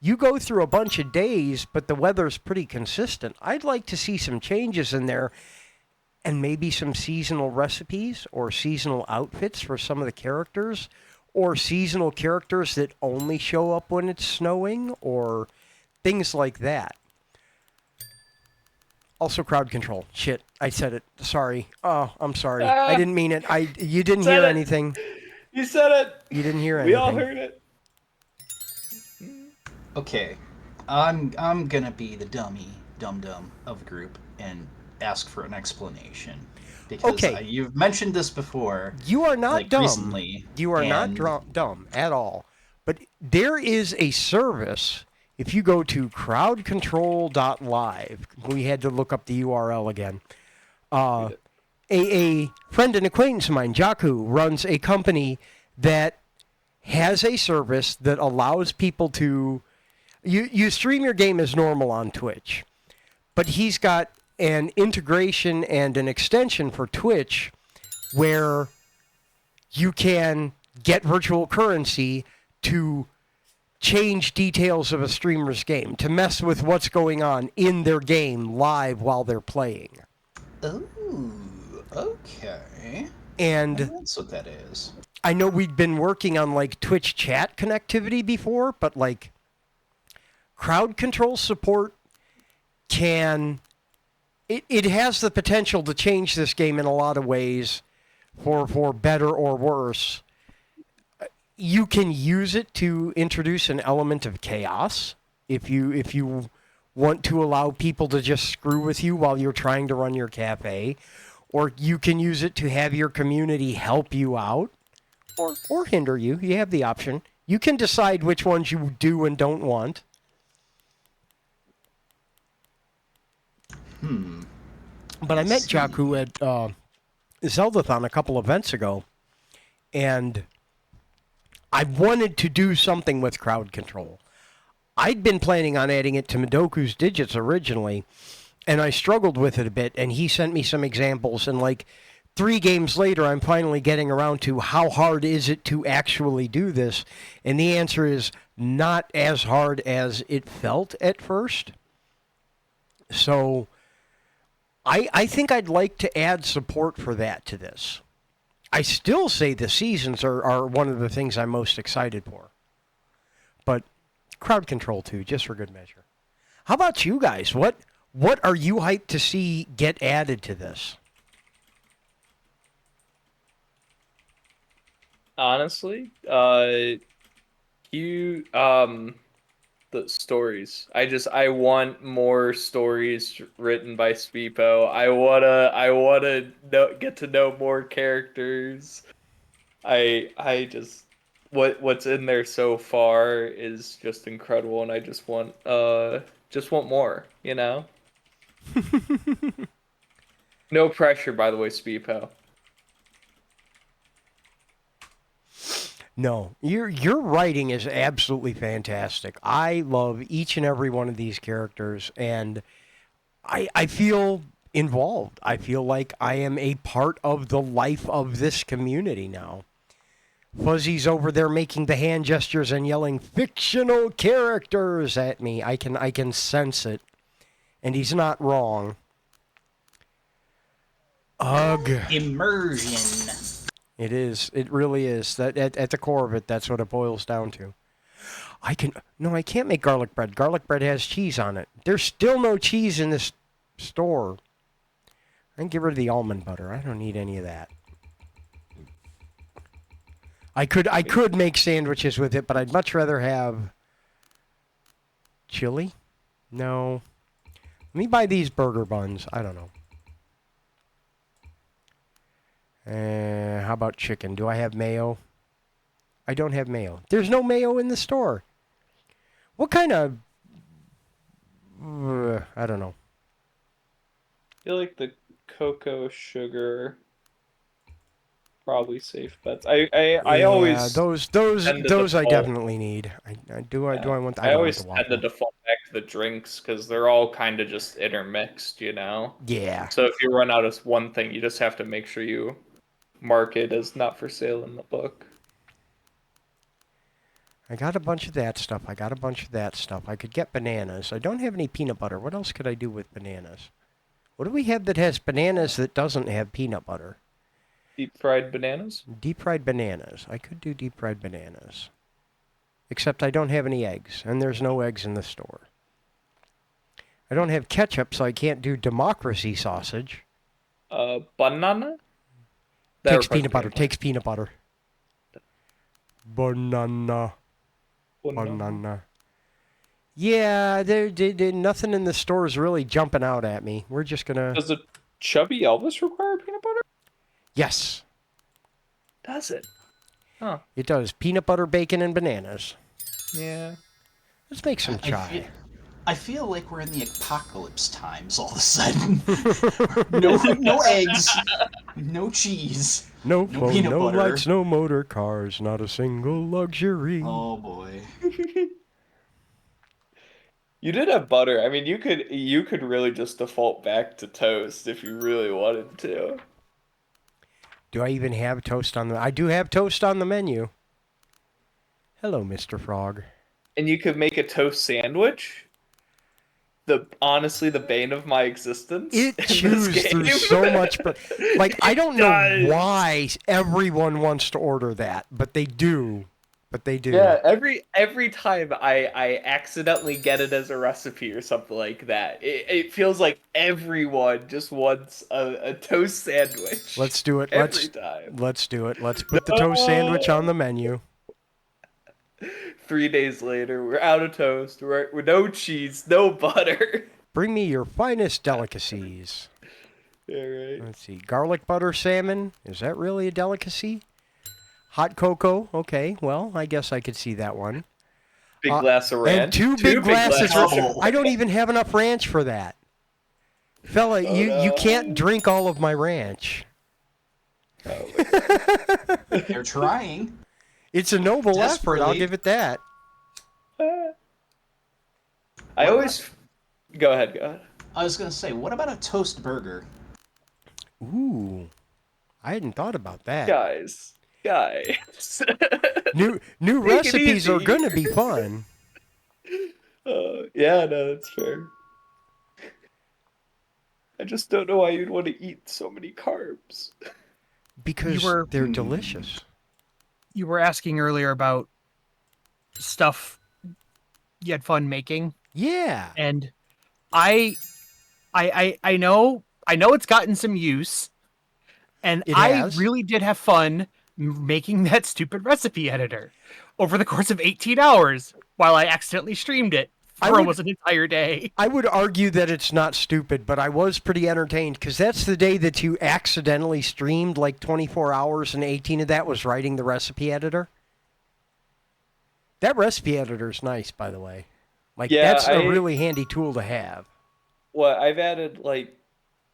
You go through a bunch of days, but the weather's pretty consistent. I'd like to see some changes in there and maybe some seasonal recipes or seasonal outfits for some of the characters or seasonal characters that only show up when it's snowing or things like that. Also, crowd control. Shit, I said it. Sorry. Oh, I'm sorry. I didn't mean it. You didn't hear anything. You said it. You didn't hear anything. We all heard it. Okay, I'm gonna be the dum-dum of the group and ask for an explanation because you've mentioned this before. You are not like, dumb. Recently, you are not dumb at all. But there is a service. If you go to crowdcontrol.live, we had to look up the URL again. A friend and acquaintance of mine, Jaku, runs a company that has a service that allows people to... You stream your game as normal on Twitch, but he's got an integration and an extension for Twitch where you can get virtual currency to change details of a streamer's game, to mess with what's going on in their game live while they're playing. Oh, okay. And that's what that is. I know we'd been working on like Twitch chat connectivity before, but like crowd control support it has the potential to change this game in a lot of ways for better or worse. You can use it to introduce an element of chaos if you want to allow people to just screw with you while you're trying to run your cafe, or you can use it to have your community help you out or hinder you. You have the option. You can decide which ones you do and don't want. But I met Jaku at Zeldathon a couple events ago, and I wanted to do something with crowd control. I'd been planning on adding it to Midoku's Digits originally, and I struggled with it a bit, and he sent me some examples, and like 3 games later, I'm finally getting around to how hard is it to actually do this, and the answer is not as hard as it felt at first. So I think I'd like to add support for that to this. I still say the seasons are one of the things I'm most excited for. But crowd control too, just for good measure. How about you guys? What are you hyped to see get added to this? Honestly, the stories. I want more stories written by Speepo. I wanna get to know more characters. I just what's in there so far is just incredible, and I just want more, you know? No pressure, by the way, Speepo. No, your writing is absolutely fantastic. I love each and every one of these characters, and I feel involved. I feel like I am a part of the life of this community now. Fuzzy's over there making the hand gestures and yelling fictional characters at me. I can sense it, and he's not wrong. Ugh. Immersion. It is. It really is. That at the core of it, that's what it boils down to. I can't make garlic bread. Garlic bread has cheese on it. There's still no cheese in this store. I can get rid of the almond butter. I don't need any of that. I could make sandwiches with it, but I'd much rather have chili. No. Let me buy these burger buns. I don't know. How about chicken? Do I have mayo? I don't have mayo. There's no mayo in the store. What kind of I don't know. I feel like the cocoa sugar probably safe bets. I Yeah, always those tend to those I default. definitely need. Yeah. I want I I want the always tend to waffle. default back to the drinks because they're all kind of just intermixed, you know? Yeah. So if you run out of one thing, you just have to make sure you mark it as not for sale in the book. I got a bunch of that stuff. I got a bunch of that stuff. I could get bananas. I don't have any peanut butter. What else could I do with bananas? What do we have that has bananas that doesn't have peanut butter? Deep fried bananas? Deep fried bananas. I could do deep fried bananas. Except I don't have any eggs, and there's no eggs in the store. I don't have ketchup, so I can't do democracy sausage. Banana? That Takes requires peanut butter. Takes peanut butter. Banana. Banana. Yeah, there nothing in the store is really jumping out at me. We're just gonna. Does a chubby Elvis require peanut butter? Yes, Does it? Huh. it does. Peanut butter, bacon, and bananas. Yeah. Let's make some I chai. I feel like we're in the apocalypse times all of a sudden. No eggs, no cheese, No no phone, peanut no butter. lights, no motor cars, not a single luxury. Oh boy. You did have butter. I mean, you could really just default back to toast if you really wanted to. Do I even have toast on the... I do have toast on the menu. Hello, Mr. Frog. And you could make a toast sandwich. Honestly the bane of my existence. It in chews this through game. so much... Like, I don't know does. why everyone wants to order that, but they do. But they do. Yeah, every time I accidentally get it as a recipe or something like that, it feels like everyone just wants a toast sandwich. Let's do it. Every time. Let's do it. Let's put the toast sandwich on the menu. 3 days later, we're out of toast. We're no cheese, no butter. Bring me your finest delicacies. Yeah, right. Let's see. Garlic butter salmon. Is that really a delicacy? Hot cocoa. Okay, well, I guess I could see that one. Big glass of ranch. And two big glasses. glasses. I don't even have enough ranch for that. Fella, you can't drink all of my ranch. They're trying. It's a noble effort, I'll Desperately. give it that. I always... Go ahead. I was gonna say, what about a toast burger? Ooh. I hadn't thought about that. Guys. New Make it recipes are easy. going to be fun. Yeah, no, that's fair. I just don't know why you'd want to eat so many carbs. Because they're delicious. You were asking earlier about stuff you had fun making, Yeah. and I know it's gotten some use, and It I has. really did have fun making that stupid recipe editor over the course of 18 hours while I accidentally streamed it for almost an entire day. I would argue that it's not stupid, but I was pretty entertained because that's the day that you accidentally streamed like 24 hours and 18 of that was writing the recipe editor. That recipe editor is nice, by the way. Like, Yeah, that's a really handy tool to have. Well, I've added like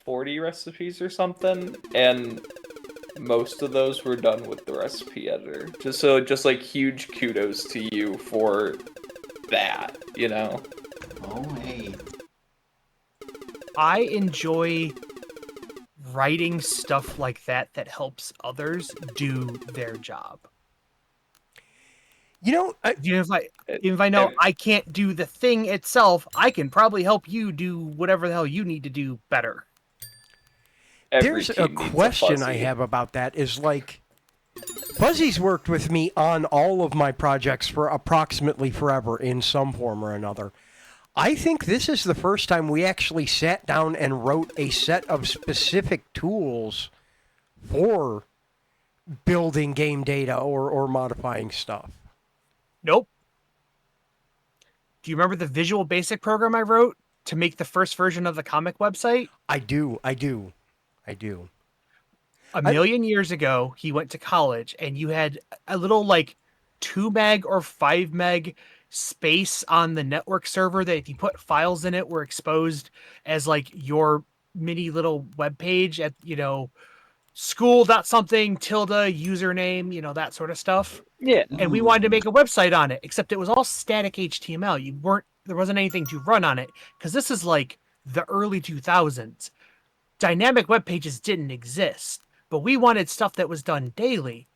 40 recipes or something, and most of those were done with the recipe editor. Just like huge kudos to you for that, you know? Oh, hey. I enjoy writing stuff like that helps others do their job. You know, Even if I know I can't do the thing itself, I can probably help you do whatever the hell you need to do better. there's a question I have about that is like, Fuzzy's worked with me on all of my projects for approximately forever in some form or another. I think this is the first time we actually sat down and wrote a set of specific tools for building game data or modifying stuff. Nope. Do you remember the Visual Basic program I wrote to make the first version of the comic website? I do. A million years ago, he went to college, and you had a little, like, 2 meg or 5 meg space on the network server that if you put files in it were exposed as like your mini little web page at, school.something tilde username, that sort of stuff. Yeah. And we wanted to make a website on it, except it was all static HTML. There wasn't anything to run on it because this is like the early 2000s. Dynamic web pages didn't exist, but we wanted stuff that was done daily.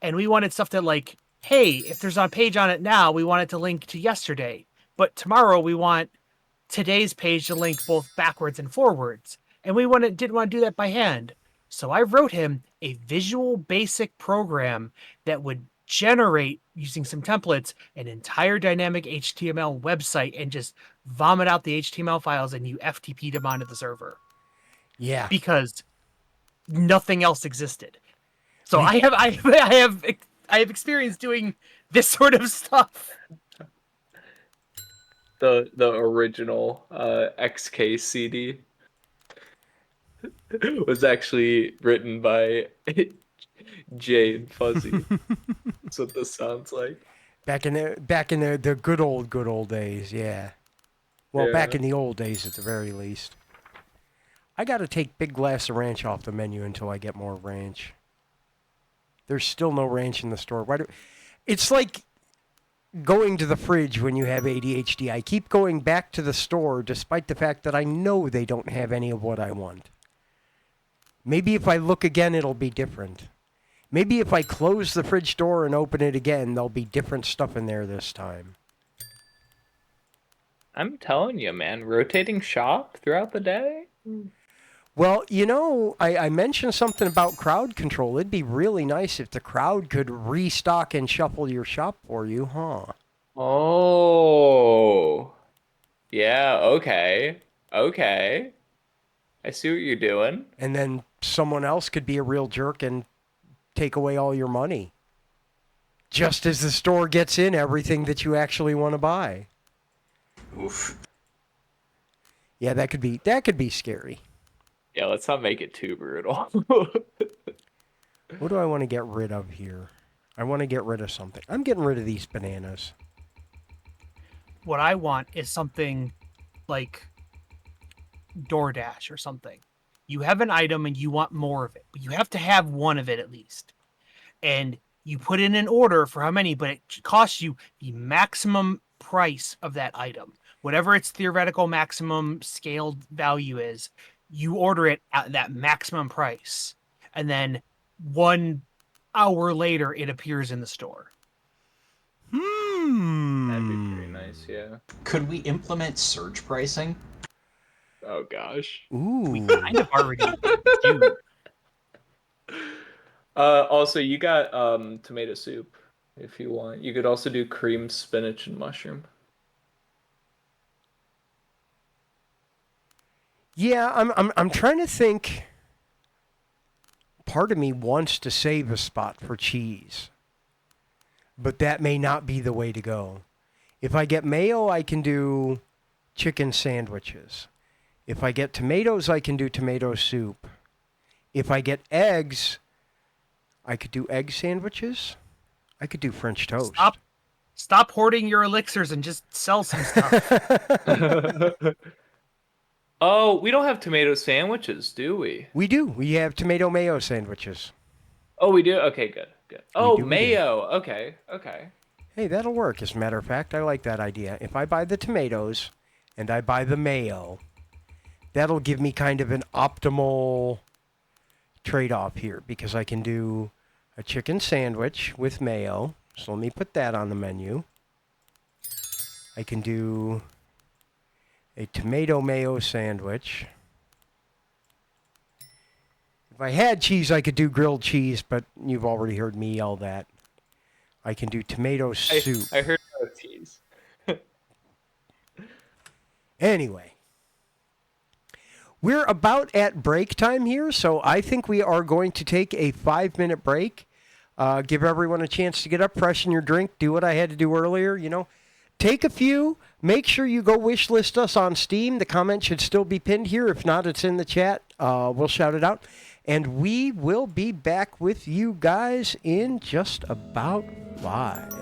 And we wanted stuff that like, hey, if there's a page on it now, we want it to link to yesterday. But tomorrow we want today's page to link both backwards and forwards. And we didn't want to do that by hand. So I wrote him a Visual Basic program that would generate, using some templates, an entire dynamic HTML website and just vomit out the HTML files, and you FTP'd them onto the server. Yeah. Because nothing else existed. So I have experience doing this sort of stuff. The original XK CD was actually written by Jay and Fuzzy. That's what this sounds like. Back in the good old days, yeah. Well, back in the old days at the very least. I got to take Big Glass of Ranch off the menu until I get more ranch. There's still no ranch in the store. It's like going to the fridge when you have ADHD. I keep going back to the store despite the fact that I know they don't have any of what I want. Maybe if I look again, it'll be different. Maybe if I close the fridge door and open it again, there'll be different stuff in there this time. I'm telling you, man, rotating shop throughout the day? Well, I mentioned something about crowd control. It'd be really nice if the crowd could restock and shuffle your shop for you, huh? Oh. Yeah, okay. I see what you're doing. And then someone else could be a real jerk and take away all your money. Just as the store gets in everything that you actually want to buy. Oof. Yeah, that could be scary. Yeah, let's not make it too brutal. What do I want to get rid of here? I want to get rid of something. I'm getting rid of these bananas. What I want is something like DoorDash or something. You have an item and you want more of it, but you have to have one of it at least. And you put in an order for how many, but it costs you the maximum price of that item. Whatever its theoretical maximum scaled value is, you order it at that maximum price. And then 1 hour later, it appears in the store. That'd be pretty nice, yeah. Could we implement surge pricing? Oh, gosh. Ooh. We kind of already do. Also, you got tomato soup if you want. You could also do cream, spinach, and mushroom. Yeah, I'm trying to think. Part of me wants to save a spot for cheese. But that may not be the way to go. If I get mayo, I can do chicken sandwiches. If I get tomatoes, I can do tomato soup. If I get eggs, I could do egg sandwiches. I could do French toast. Stop hoarding your elixirs and just sell some stuff. Oh, we don't have tomato sandwiches, do we? We do. We have tomato mayo sandwiches. Oh, we do? Okay, good. Oh, We do. mayo. Okay. Hey, that'll work. As a matter of fact, I like that idea. If I buy the tomatoes and I buy the mayo, that'll give me kind of an optimal trade-off here because I can do a chicken sandwich with mayo. So let me put that on the menu. I can do a tomato mayo sandwich. If I had cheese, I could do grilled cheese, but you've already heard me yell that. I can do tomato soup. I heard no cheese. Anyway, we're about at break time here, so I think we are going to take a 5-minute break. Give everyone a chance to get up, freshen your drink, do what I had to do earlier, Take a few. Make sure you go wish list us on Steam. The comment should still be pinned here. If not, it's in the chat. We'll shout it out. And we will be back with you guys in just about 5.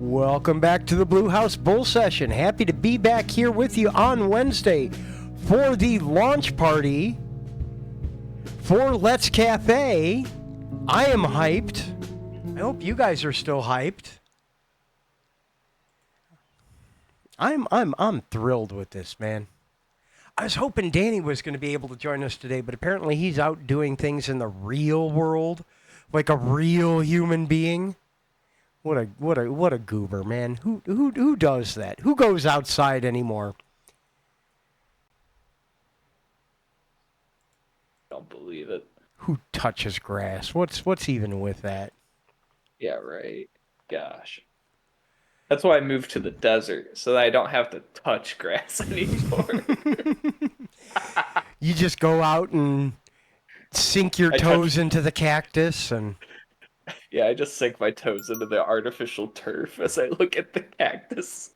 Welcome back to the Blue House Bull Session. Happy to be back here with you on Wednesday for the launch party for Let's Cafe. I am hyped. I hope you guys are still hyped. I'm thrilled with this, man. I was hoping Danny was going to be able to join us today, but apparently he's out doing things in the real world, like a real human being. What a goober, man. Who does that? Who goes outside anymore? Don't believe it. Who touches grass? What's even with that? Yeah, right. Gosh. That's why I moved to the desert, so that I don't have to touch grass anymore. You just go out and sink your toes into the cactus and... Yeah, I just sink my toes into the artificial turf as I look at the cactus.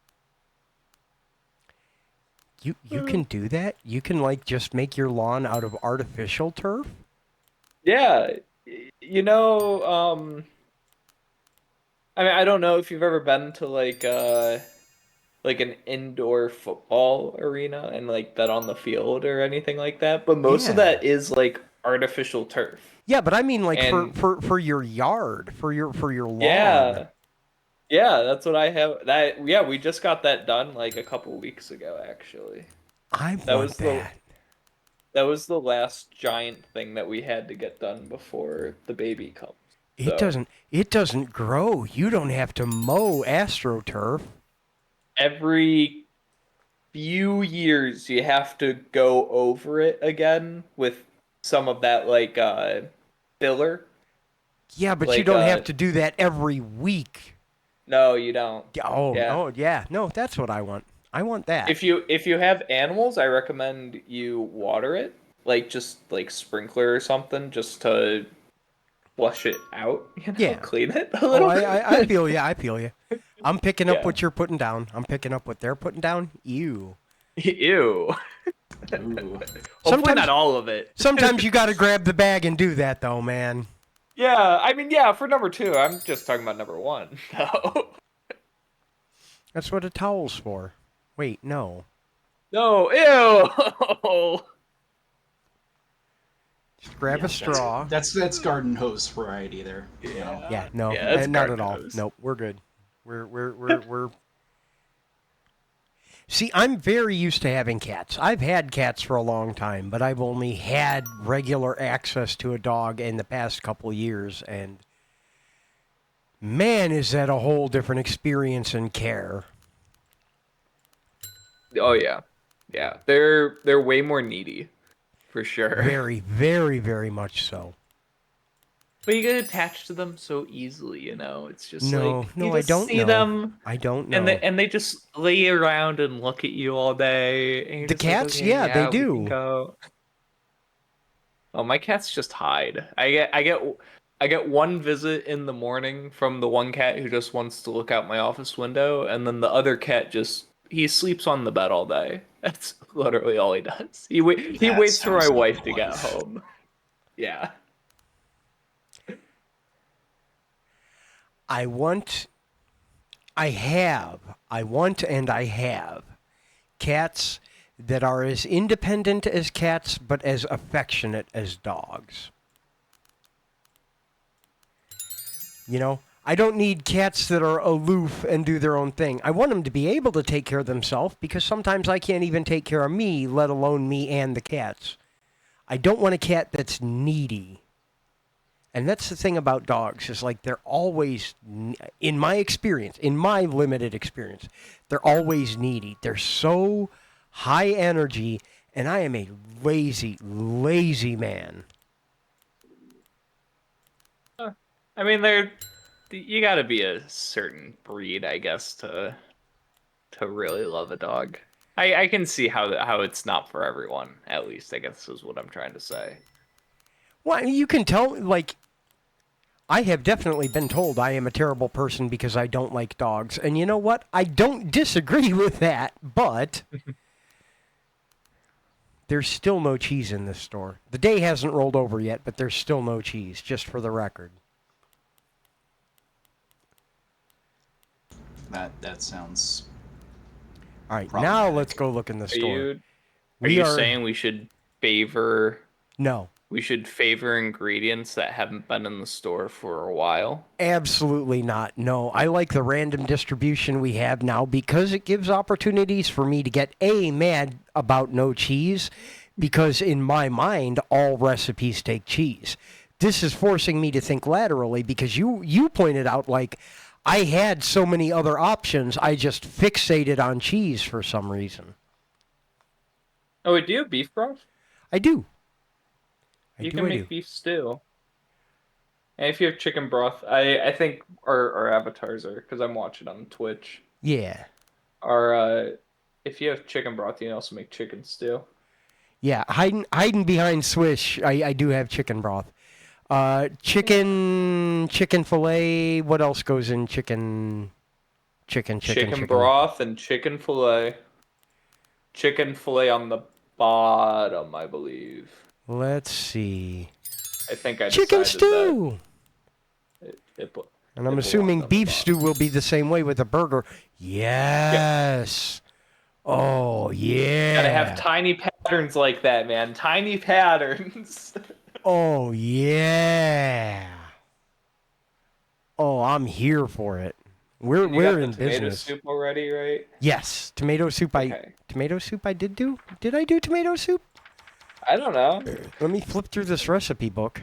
You can do that? You can, like, just make your lawn out of artificial turf? Yeah. You know, I mean, I don't know if you've ever been to, like an indoor football arena and, like, that on the field or anything like that, but most of that is, like, artificial turf. Yeah, but I mean, like, for your yard, for your lawn. Yeah. Yeah, that's what I have. Yeah, we just got that done, like, a couple weeks ago, actually. I want that. That was the last giant thing that we had to get done before the baby comes. It doesn't grow. You don't have to mow AstroTurf. Every few years you have to go over it again with some of that, like, filler. Yeah, but you don't have to do that every week. No, you don't. Yeah. No, that's what I want. I want that. If you have animals, I recommend you water it, like, just like sprinkler or something, just to flush it out. Clean it a little. I feel you. I feel you. I'm picking up what you're putting down. I'm picking up what they're putting down. Ew. Ew. Hopefully not all of it. Sometimes you got to grab the bag and do that, though, man. Yeah, I mean, yeah, for number 2. I'm just talking about number 1. No. That's what a towel's for. Wait, no. No, ew. Just grab a straw. That's garden hose variety there. Yeah, no, not at all. Hose. Nope, we're good. We're. See, I'm very used to having cats. I've had cats for a long time, but I've only had regular access to a dog in the past couple years, and man, is that a whole different experience and care. Oh yeah. Yeah. They're way more needy. For sure. Very, very, very much so. But you get attached to them so easily, you know. It's just no, you just I don't see know. them. I don't know. And they just lay around and look at you all day. And the cats, like, okay, they do. Oh, my cats just hide. I get one visit in the morning from the one cat who just wants to look out my office window, and then the other cat he sleeps on the bed all day. That's literally all he does. He waits for my wife to get home. Yeah. I have cats that are as independent as cats, but as affectionate as dogs. You know, I don't need cats that are aloof and do their own thing. I want them to be able to take care of themselves, because sometimes I can't even take care of me, let alone me and the cats. I don't want a cat that's needy. And that's the thing about dogs, is like they're always, in my experience, in my limited experience, they're always needy. They're so high energy, and I am a lazy, lazy man. I mean, you gotta be a certain breed, I guess, to really love a dog. I can see how it's not for everyone, at least, I guess is what I'm trying to say. Well, you can tell, like, I have definitely been told I am a terrible person because I don't like dogs. And you know what? I don't disagree with that, but there's still no cheese in this store. The day hasn't rolled over yet, but there's still no cheese, just for the record. That sounds... All right, now let's go look in the store. Are you saying we should favor... No. We should favor ingredients that haven't been in the store for a while? Absolutely not. No, I like the random distribution we have now because it gives opportunities for me to get mad about no cheese, because in my mind, all recipes take cheese. This is forcing me to think laterally, because you pointed out, like, I had so many other options, I just fixated on cheese for some reason. Oh, wait, do you have beef broth? I do. You can make beef stew. And if you have chicken broth, I think our avatars are, because I'm watching on Twitch, Yeah. if you have chicken broth, you can also make chicken stew. Yeah, hiding behind Swish, I do have chicken broth. Chicken fillet. What else goes in chicken? Chicken Broth and chicken fillet. Chicken fillet on the bottom, I believe. Let's see. I think I chicken decided stew. That and I'm assuming beef stew will be the same way with a burger. Yes. Yep. Oh yeah. Gotta have tiny patterns like that, man. Tiny patterns. Oh yeah. Oh, I'm here for it. We're in business. Tomato soup already, right? Yes, tomato soup. Okay. Tomato soup. I did do. Did I do tomato soup? I don't know. Let me flip through this recipe book.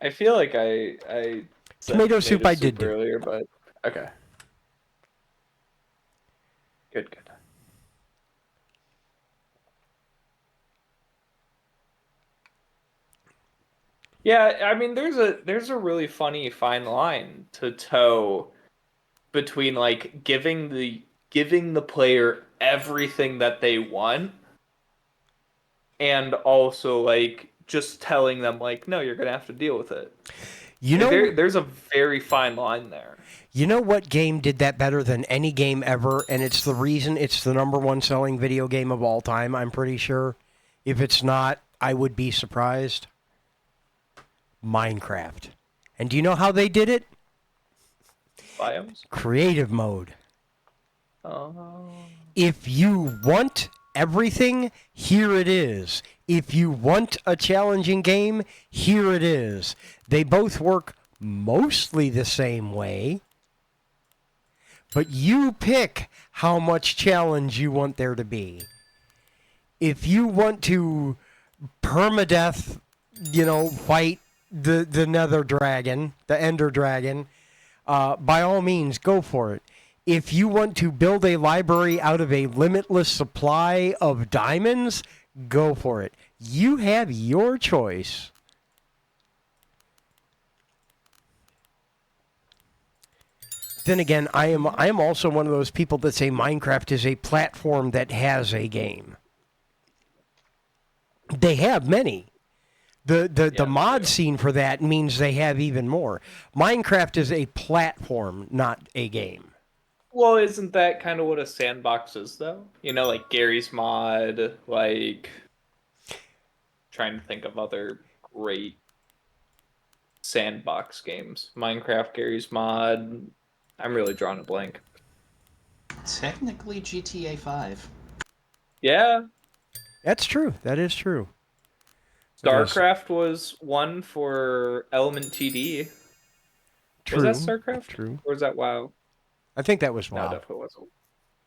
I feel like I tomato soup I did do earlier, but okay. Good. Yeah, I mean, there's a really funny fine line to toe between like giving the player everything that they want and also like just telling them like, no, you're gonna have to deal with it. You know, there's a very fine line there. You know what game did that better than any game ever, and it's the reason it's the #1 selling video game of all time, I'm pretty sure. If it's not, I would be surprised. Minecraft. And do you know how they did it? Biomes? Creative mode. Oh. If you want everything, here it is. If you want a challenging game, here it is. They both work mostly the same way, but you pick how much challenge you want there to be. If you want to permadeath, fight the nether dragon, the ender dragon, by all means, go for it. If you want to build a library out of a limitless supply of diamonds, go for it. You have your choice. Then again, I am also one of those people that say Minecraft is a platform that has a game. They have many. The mod scene for that means they have even more. Minecraft is a platform, not a game. Well, isn't that kind of what a sandbox is, though? Like Gary's Mod, like... Trying to think of other great sandbox games. Minecraft, Gary's Mod... I'm really drawing a blank. Technically GTA 5. Yeah. That's true. That is true. StarCraft was one for Element TD. True. Was that StarCraft? True. Or was that WoW? I think that was WoW. No, definitely wasn't.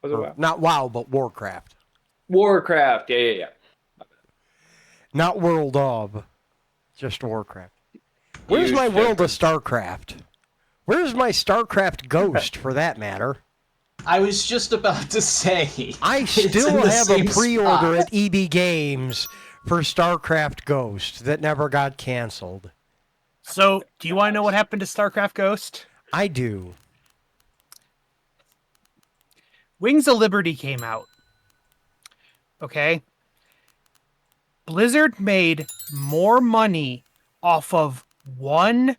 Was it WoW? Not WoW, but Warcraft. Warcraft, yeah. Not World of, just Warcraft. Where's my World of StarCraft? Where's my StarCraft Ghost, for that matter? I was just about to say. I still have a pre-order at EB Games for StarCraft Ghost that never got canceled. So, do you want to know what happened to StarCraft Ghost? I do. Wings of Liberty came out. Okay? Blizzard made more money off of one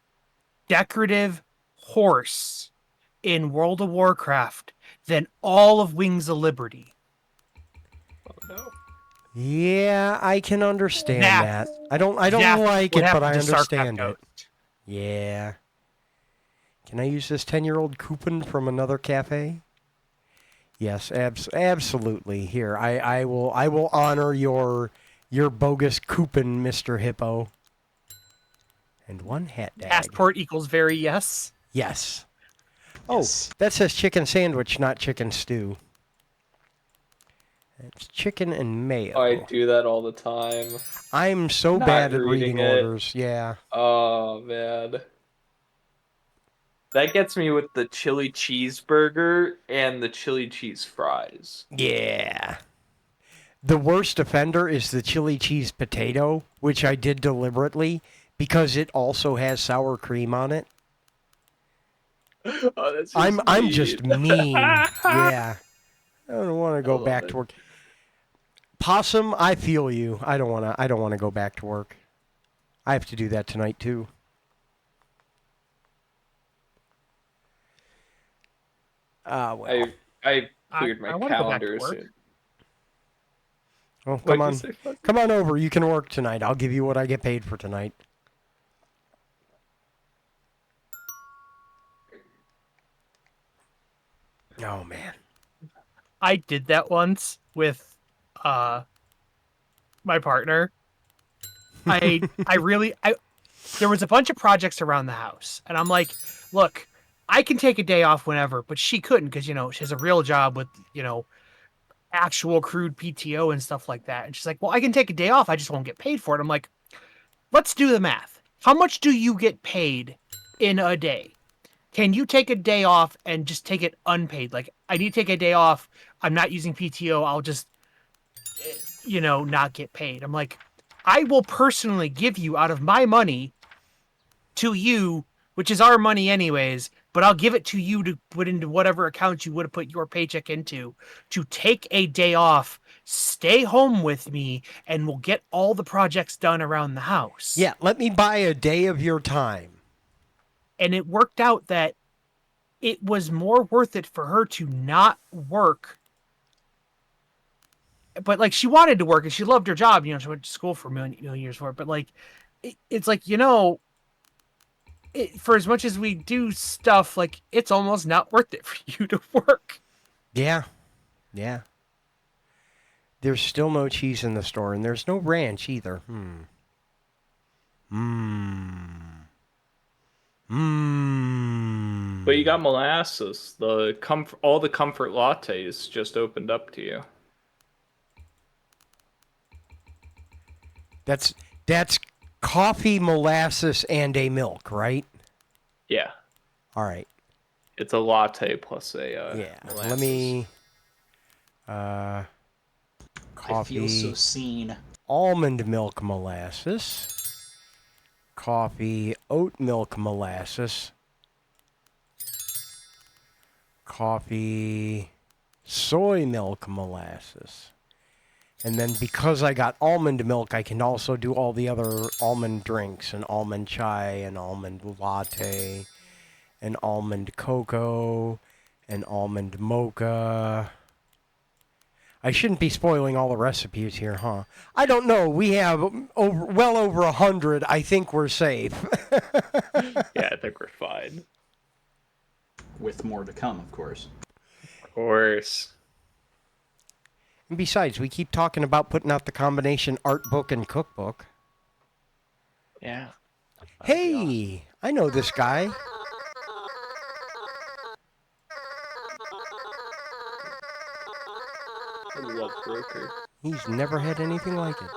decorative horse in World of Warcraft than all of Wings of Liberty. Oh no. Yeah, I can understand that. I don't like it, but I understand it. Yeah. Can I use this 10-year-old coupon from another cafe? Yes, absolutely. Here, I will honor your bogus coupon, Mr. Hippo. And one hat tag. Passport equals very yes. Yes. Yes. Oh, that says chicken sandwich, not chicken stew. It's chicken and mayo. Oh, I do that all the time. I'm so bad at reading orders. Yeah. Oh, man. That gets me with the chili cheeseburger and the chili cheese fries. Yeah. The worst offender is the chili cheese potato, which I did deliberately because it also has sour cream on it. Oh, that's I'm just mean. Yeah. I don't want to I go love back it. to work. Possum, I feel you. I don't want to go back to work. I have to do that tonight too. Well. I cleared my I want to go back to calendar work. soon. Well, What'd you say, Fuzzy? come on over. You can work tonight. I'll give you what I get paid for tonight. Oh man. I did that once with my partner. There was a bunch of projects around the house, and I'm like, look, I can take a day off whenever, but she couldn't because she has a real job with actual accrued PTO and stuff like that. And she's like, well, I can take a day off, I just won't get paid for it. I'm like, let's do the math. How much do you get paid in a day? Can you take a day off and just take it unpaid? Like, I need to take a day off. I'm not using PTO. I'll just, not get paid. I'm like, I will personally give you out of my money to you, which is our money anyways, but I'll give it to you to put into whatever account you would have put your paycheck into, to take a day off, stay home with me, and we'll get all the projects done around the house. Yeah, let me buy a day of your time. And it worked out that it was more worth it for her to not work. But like, she wanted to work and she loved her job. She went to school for a million years for it. But like, it's like, for as much as we do stuff, like, it's almost not worth it for you to work. Yeah. Yeah. There's still no cheese in the store, and there's no ranch either. But you got molasses. All the comfort lattes just opened up to you. That's coffee, molasses, and a milk, right? Yeah. All right. It's a latte plus a molasses. Let me I feel so seen. Almond milk molasses. Coffee, oat milk molasses. Coffee, soy milk molasses. And then because I got almond milk, I can also do all the other almond drinks, an almond chai, an almond latte, an almond cocoa, an almond mocha. I shouldn't be spoiling all the recipes here, huh? I don't know. We have well over 100. I think we're safe. Yeah, I think we're fine. With more to come, of course. Of course. And besides, we keep talking about putting out the combination art book and cookbook. Yeah. Hey, I know this guy. I love Broker. He's never had anything like it.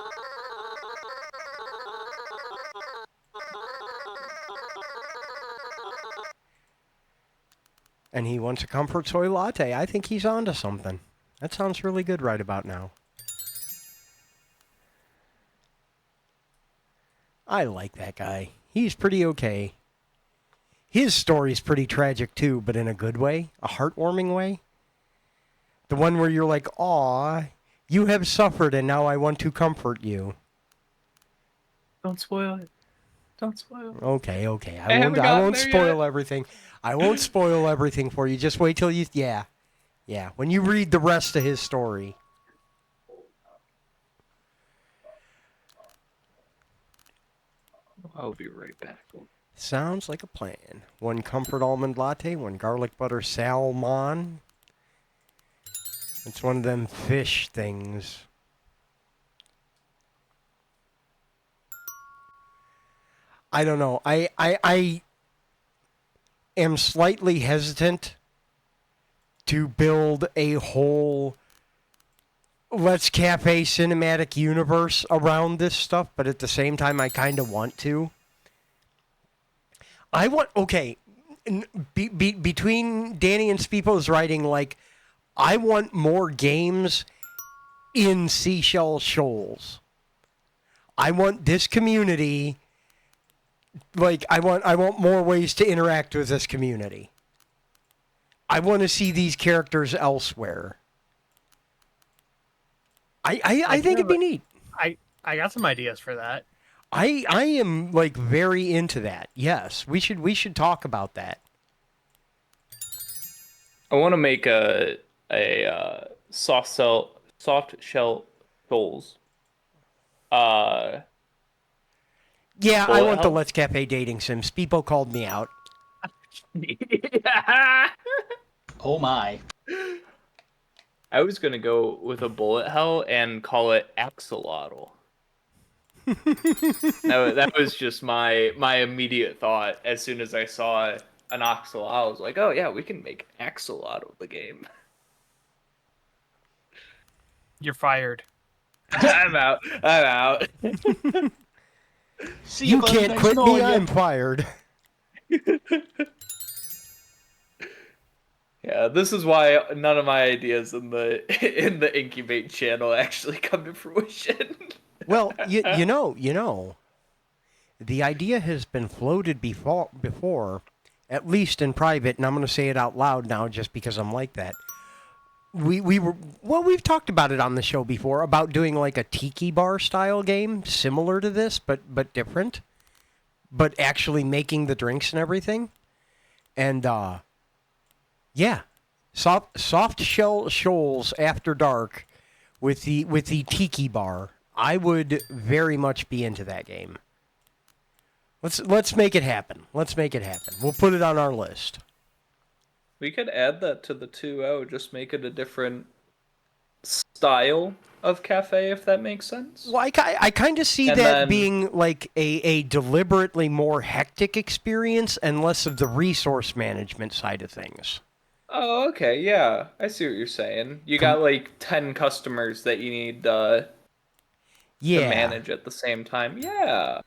And he wants a comfort soy latte. I think he's onto something. That sounds really good right about now. I like that guy. He's pretty okay. His story's pretty tragic too, but in a good way, a heartwarming way. The one where you're like, "Aw, you have suffered and now I want to comfort you." Don't spoil it. Don't spoil it. Okay. I won't spoil everything. I won't spoil everything for you. Just wait till you... Yeah. When you read the rest of his story. I'll be right back. Sounds like a plan. 1 comfort almond latte, 1 garlic butter salmon. It's one of them fish things. I don't know. I am slightly hesitant to build a whole Let's Cafe cinematic universe around this stuff, but at the same time, I kind of want to. Okay, between Danny and Spipo's writing, like, I want more games in Seashell Shoals. I want this community, like, I want more ways to interact with this community. I want to see these characters elsewhere. I think it'd be neat. I got some ideas for that. I am, like, very into that. Yes, we should talk about that. I want to make a soft shell shoals. Yeah, I bullet want the hell? Let's Cafe dating sim. Spipo called me out. Oh my. I was gonna go with a bullet hell and call it axolotl. That was just my immediate thought as soon as I saw an axolotl. I was like, oh yeah, we can make axolotl the game. You're fired. I'm out. See You guys can't next quit me, door, I'm fired. Yeah, this is why none of my ideas in the incubate channel actually come to fruition. Well, you know, the idea has been floated before, at least in private, and I'm going to say it out loud now just because I'm like that. We've talked about it on the show before about doing like a tiki bar style game similar to this, but different, but actually making the drinks and everything, and yeah, soft shell shoals after dark with the tiki bar. I would very much be into that game. Let's make it happen. Let's make it happen. We'll put it on our list. We could add that to the 2.0, just make it a different style of cafe, if that makes sense. Well, I kind of see And that then- being like a deliberately more hectic experience and less of the resource management side of things. Oh, okay, yeah. I see what you're saying. You got like 10 customers that you need to Yeah. manage at the same time. Yeah.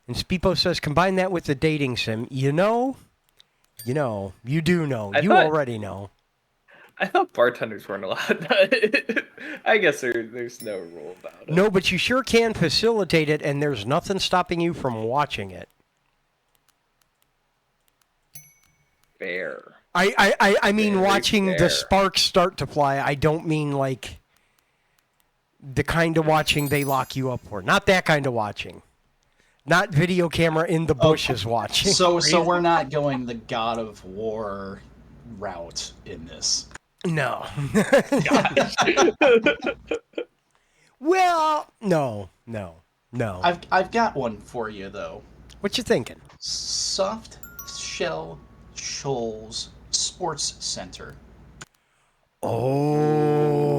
And Spipo says, combine that with the dating sim. You know, you do know. You already know. I thought bartenders weren't allowed. I guess there's no rule about it. No, but you sure can facilitate it, and there's nothing stopping you from watching it. Fair. I mean, Very watching fair. the sparks start to fly. I don't mean like the kind of watching they lock you up for. Not that kind of watching. Not video camera in the bushes watching. So we're not going the God of War route in this. No. Well, no. I've got one for you though. What you thinking? Soft Shell Shoals Sports Center. Oh.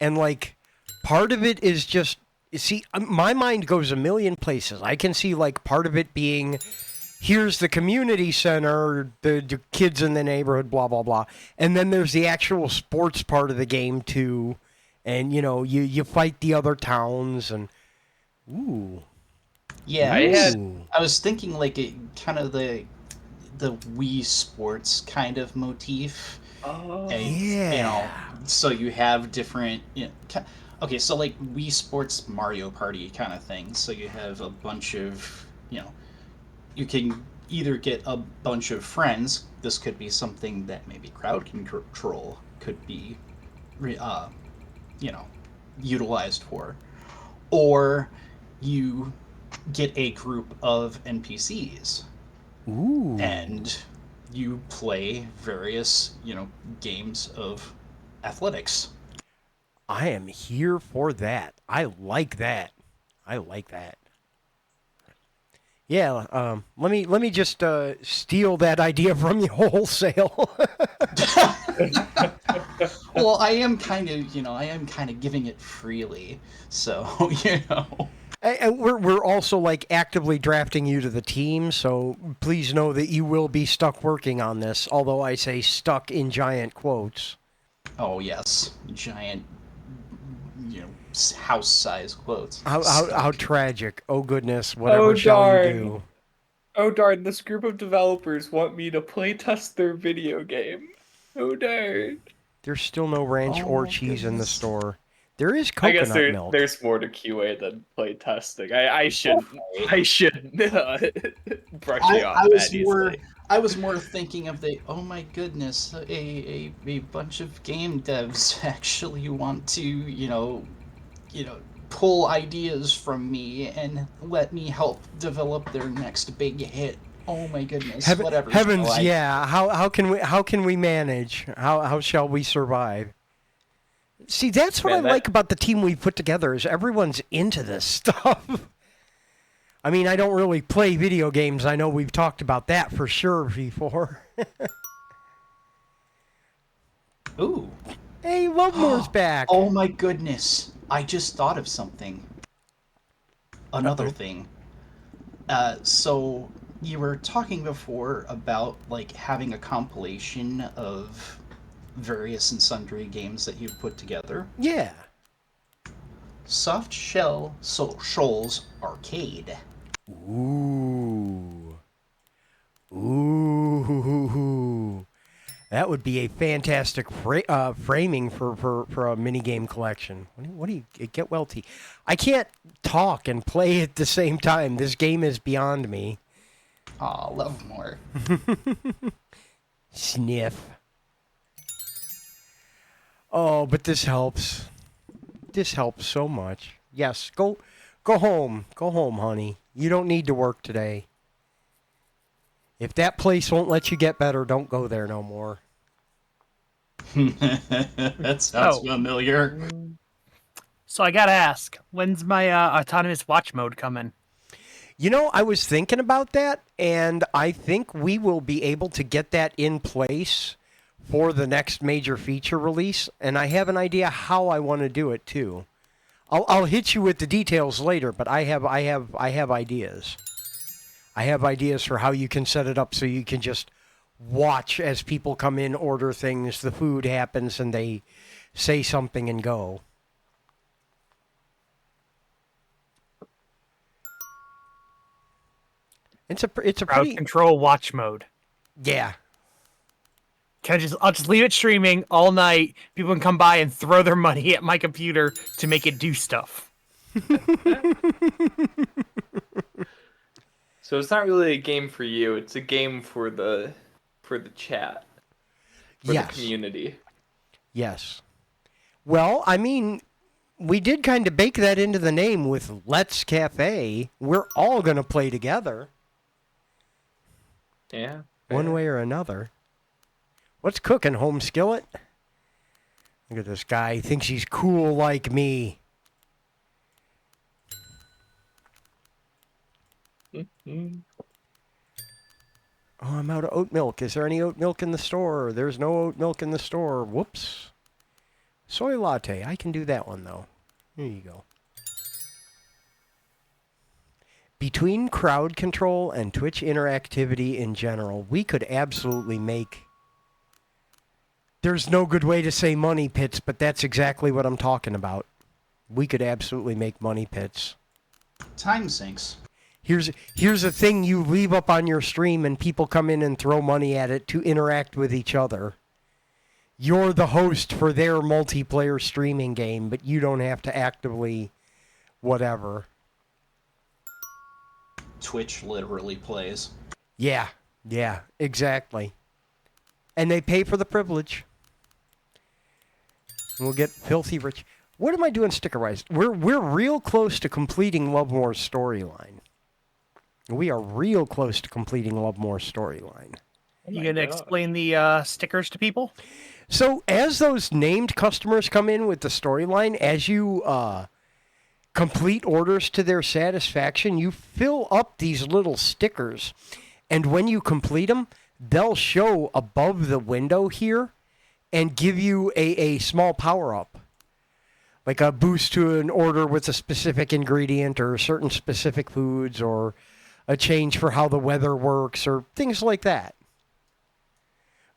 And like, part of it is just, see, my mind goes a million places. I can see like part of it being, here's the community center, the kids in the neighborhood, blah, blah, blah. And then there's the actual sports part of the game too. And, you fight the other towns and, ooh. Yeah, I I was thinking like it kind of the Wii Sports kind of motif. Oh. And, Yeah. so you have different. Okay, so like Wii Sports Mario Party kind of thing. So you have a bunch of, you can either get a bunch of friends. This could be something that maybe crowd control could be, utilized for, or you get a group of NPCs. Ooh. And you play various, games of athletics. I am here for that. I like that. Yeah, let me just steal that idea from you wholesale. Well, I am kind of giving it freely. So, And we're also like actively drafting you to the team, so please know that you will be stuck working on this. Although I say stuck in giant quotes. Oh yes, giant, house-size quotes. How tragic! Oh goodness! Whatever Oh, shall you darn. do? Oh darn, this group of developers want me to play test their video game. Oh darn. There's still no ranch Oh or my cheese in the goodness. store. There is I guess coconut milk. there's more to QA than play testing. I shouldn't brush you off that easily. I was more thinking of oh my goodness, a bunch of game devs actually want to, pull ideas from me and let me help develop their next big hit. Oh my goodness, whatever. Heavens, yeah. How can we manage? How shall we survive? See, that's what I like about the team we've put together is everyone's into this stuff. I mean, I don't really play video games. I know we've talked about that for sure before. Ooh. Hey, Lovemore's back. Oh my goodness. I just thought of something. Another thing. So you were talking before about like having a compilation of various and sundry games that you've put together. Yeah. Soft Shell Shoals Arcade. Ooh. That would be a fantastic framing for a minigame collection. What do you get, Welty? I can't talk and play at the same time. This game is beyond me. Aw, love more. Sniff. Oh, but this helps. This helps so much. Yes, go home. Go home, honey. You don't need to work today. If that place won't let you get better, don't go there no more. That sounds familiar. So I gotta ask, when's my autonomous watch mode coming? You know, I was thinking about that, and I think we will be able to get that in place for the next major feature release, and I have an idea how I want to do it too. I'll hit you with the details later, but I have ideas. I have ideas for how you can set it up so you can just watch as people come in, order things, the food happens, and they say something and go. It's a Crowd pretty control watch mode. Yeah. I'll just leave it streaming all night. People can come by and throw their money at my computer to make it do stuff. So it's not really a game for you. It's a game for the chat, for the community. Yes. Well, I mean, we did kind of bake that into the name with Let's Cafe. We're all going to play together. Yeah. One way or another. What's cooking, Home Skillet? Look at this guy. He thinks he's cool like me. Mm-hmm. Oh, I'm out of oat milk. Is there any oat milk in the store? There's no oat milk in the store. Whoops. Soy latte. I can do that one, though. There you go. Between crowd control and Twitch interactivity in general, we could absolutely make... There's no good way to say money pits, but that's exactly what I'm talking about. We could absolutely make money pits. Time sinks. Here's a thing you leave up on your stream and people come in and throw money at it to interact with each other. You're the host for their multiplayer streaming game, but you don't have to actively whatever. Twitch literally plays. Yeah, exactly. And they pay for the privilege. We'll get filthy rich. What am I doing sticker-wise? We're real close to completing Lovemore's storyline. We are real close to completing Lovemore's storyline. You gonna explain the stickers to people? So as those named customers come in with the storyline, as you complete orders to their satisfaction, you fill up these little stickers. And when you complete them, they'll show above the window here and give you a small power-up. Like a boost to an order with a specific ingredient or certain specific foods or a change for how the weather works or things like that.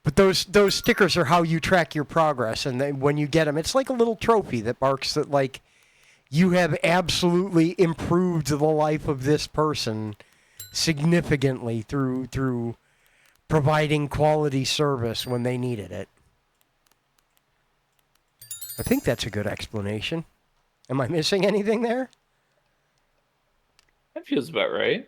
But those stickers are how you track your progress, and then when you get them, it's like a little trophy that marks that, like, you have absolutely improved the life of this person significantly through providing quality service when they needed it. I think that's a good explanation. Am I missing anything there? That feels about right.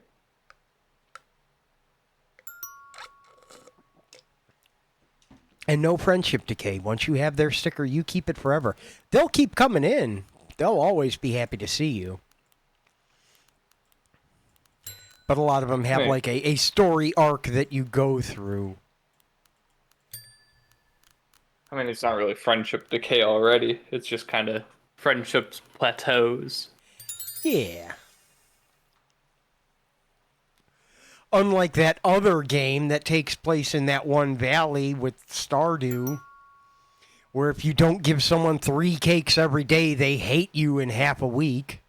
And no friendship decay. Once you have their sticker, you keep it forever. They'll keep coming in. They'll always be happy to see you. But a lot of them have Right. like a story arc that you go through. I mean, it's not really friendship decay already. It's just kind of friendships plateaus. Yeah. Unlike that other game that takes place in that one valley with Stardew, where if you don't give someone 3 cakes every day, they hate you in half a week.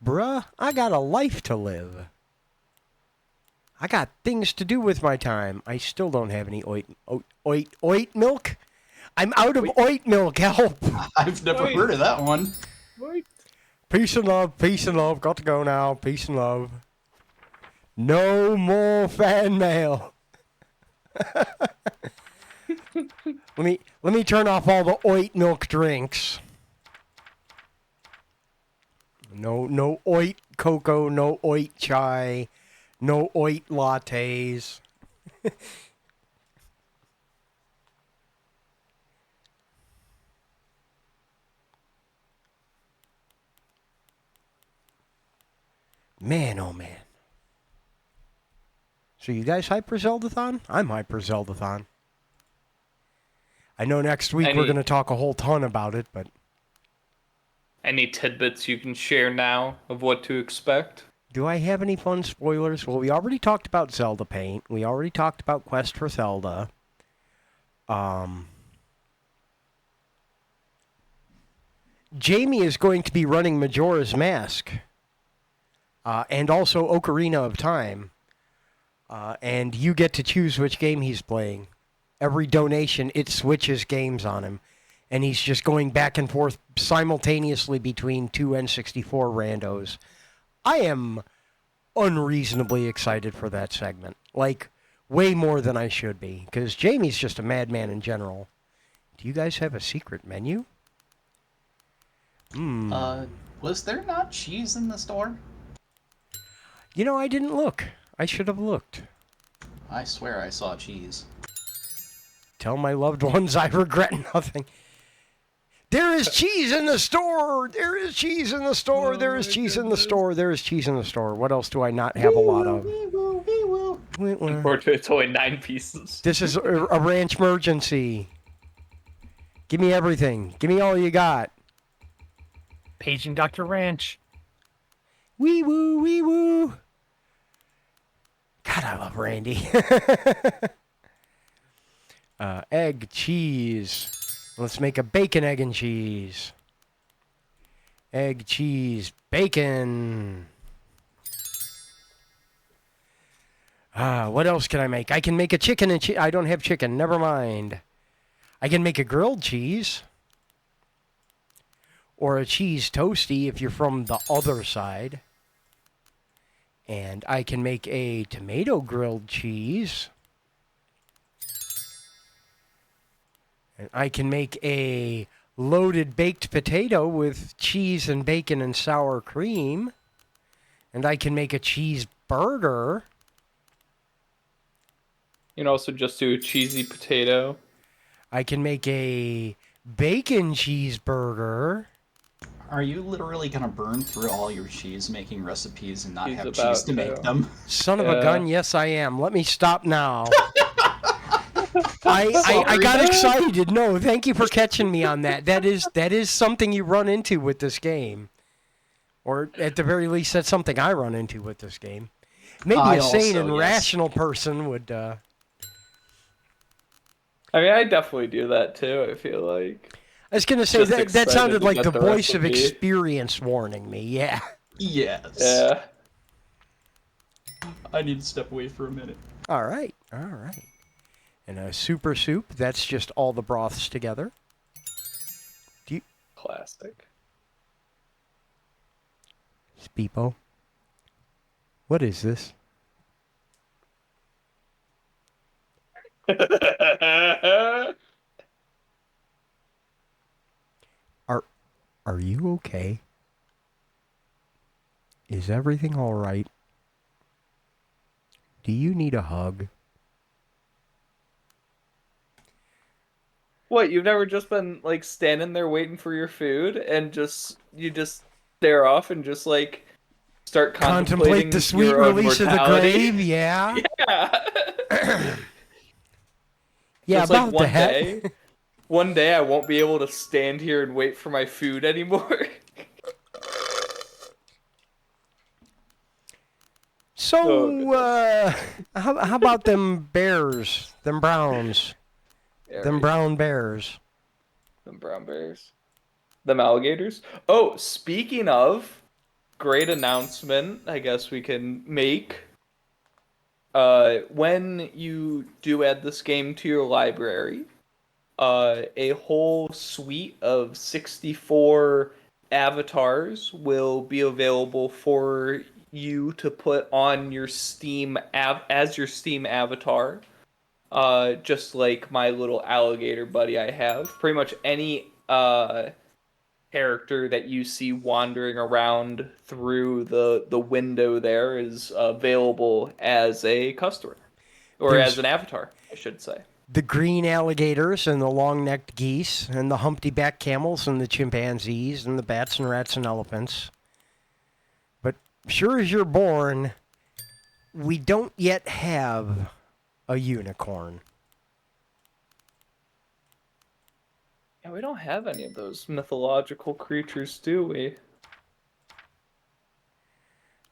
Bruh, I got a life to live. I got things to do with my time. I still don't have any oat milk. I'm out of oat milk. Help! I've never heard of that one. What? Peace and love. Peace and love. Got to go now. Peace and love. No more fan mail. Let me turn off all the oat milk drinks. No oat cocoa. No oat chai. No oat lattes. Man, oh man. So you guys Hyper Zeldathon? I'm Hyper Zeldathon. I know next week we're going to talk a whole ton about it, but... Any tidbits you can share now of what to expect? Do I have any fun spoilers? Well, we already talked about Zelda Paint. We already talked about Quest for Zelda. Jamie is going to be running Majora's Mask. And also Ocarina of Time. And you get to choose which game he's playing. Every donation, it switches games on him. And he's just going back and forth simultaneously between 2 N64 randos. I am unreasonably excited for that segment. Like, way more than I should be. Because Jamie's just a madman in general. Do you guys have a secret menu? Was there not cheese in the store? You know, I didn't look. I should have looked. I swear I saw cheese. Tell my loved ones I regret nothing. There is cheese in the store! There is cheese in the store! There is cheese in the store! There is cheese in the store. What else do I not have a lot of? Unfortunately, it's only 9 pieces. This is a ranch emergency. Give me everything. Give me all you got. Paging Dr. Ranch. Wee woo, wee woo. God, I love Randy. Egg, cheese. Let's make a bacon, egg, and cheese. Egg, cheese, bacon. What else can I make? I can make a chicken and cheese. I don't have chicken. Never mind. I can make a grilled cheese. Or a cheese toasty if you're from the other side. And I can make a tomato grilled cheese. And I can make a loaded baked potato with cheese and bacon and sour cream. And I can make a cheeseburger. You can also just do a cheesy potato. I can make a bacon cheeseburger. Are you literally gonna burn through all your cheese-making recipes and not He's have about cheese to make to. them? Son of a gun, yes I am. Let me stop now. I got excited. No, thank you for catching me on that. That is something you run into with this game. Or at the very least, that's something I run into with this game. Maybe a sane and rational person would... I mean, I definitely do that too, I feel like. I was going to say, Just that excited sounded to like get the the voice of recipe. experience warning me, yeah. Yes. Yeah. I need to step away for a minute. All right. And a super soup, that's just all the broths together. Classic. Speepo, What is this? Are you okay? Is everything all right? Do you need a hug? What, you've never just been like standing there waiting for your food and you just stare off and just like start Contemplate contemplating the sweet your own release of the mortality? grave, yeah. Yeah. Yeah, Just like about that. one day I won't be able to stand here and wait for my food anymore. So, Oh, how about them bears, them browns, them right. brown bears? Them brown bears. Them alligators. Oh, speaking of, great announcement I guess we can make. When you do add this game to your library, a whole suite of 64 avatars will be available for you to put on your as your Steam avatar. Just like my little alligator buddy I have. Pretty much any character that you see wandering around through the window there is available as a customer or as There's an avatar, I should say. the green alligators and the long-necked geese and the humpty-back camels and the chimpanzees and the bats and rats and elephants. But sure as you're born, we don't yet have a unicorn. Yeah, we don't have any of those mythological creatures, do we?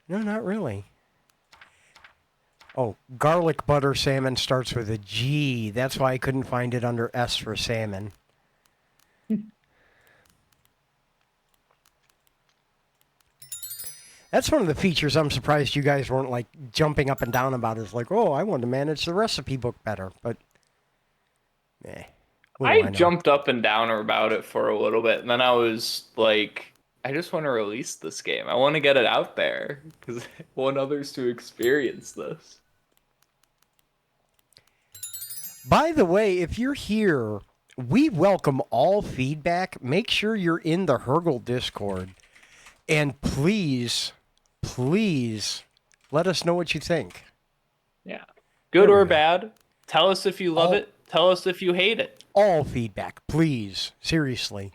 No, not really. Oh, garlic butter salmon starts with a G. That's why I couldn't find it under S for salmon. That's one of the features I'm surprised you guys weren't like jumping up and down about. Is like, oh, I want to manage the recipe book better, but what do I I know? jumped up and down about it for a little bit, and then I was like, I just want to release this game. I want to get it out there because I want others to experience this. By the way, if you're here, we welcome all feedback. Make sure you're in the Hergel Discord. And please, please, let us know what you think. Yeah. Good There we or go. bad. Tell us if you love it. Tell us if you hate it. All feedback, please. Seriously.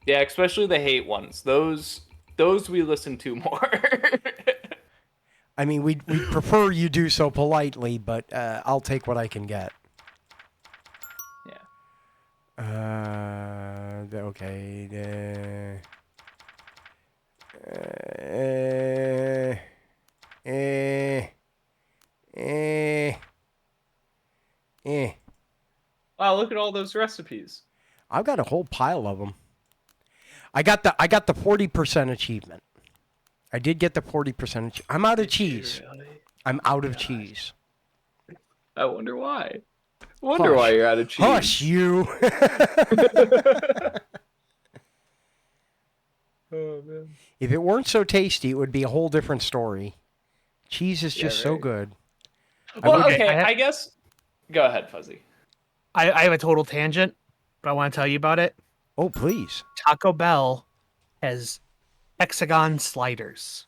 Yeah, especially the hate ones. Those we listen to more. I mean, we'd prefer you do so politely, but I'll take what I can get. Yeah. Okay. Wow, look at all those recipes. I've got a whole pile of them. I got the 40% achievement. I did get the 40%. I'm out of cheese. Really? I'm out of cheese. I wonder why. Why you're out of cheese. Hush, you. Oh, man. If it weren't so tasty, it would be a whole different story. Cheese is just so right. good. Well, okay, I guess. Go ahead, Fuzzy. I have a total tangent, but I want to tell you about it. Oh, please. Taco Bell has hexagon sliders.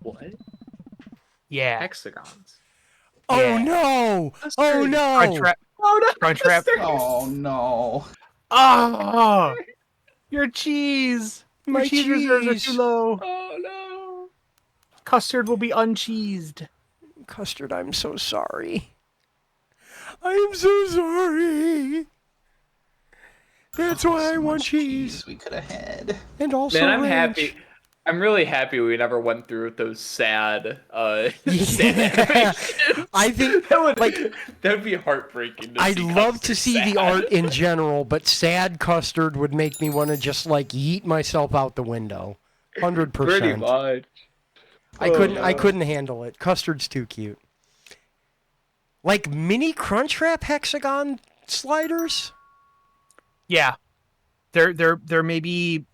What? Yeah. Hexagons. Oh, Yeah. no. Oh, no. Crunchwrap. Oh no. Oh, your cheese. My Your cheese reserves are cheese. too low. Oh, no. Custard will be uncheesed. Custard, I'm so sorry. I'm so sorry. That's why I want cheese. We could have had. And also Man, I'm ranch. happy. I'm really happy we never went through with those sad, sad Yeah. animations. I think, that would be heartbreaking. I'd love to see the art in general, but sad custard would make me want to just like yeet myself out the window. 100%. Pretty much. I couldn't handle it. Custard's too cute. Like mini Crunchwrap hexagon sliders? Yeah, they're maybe.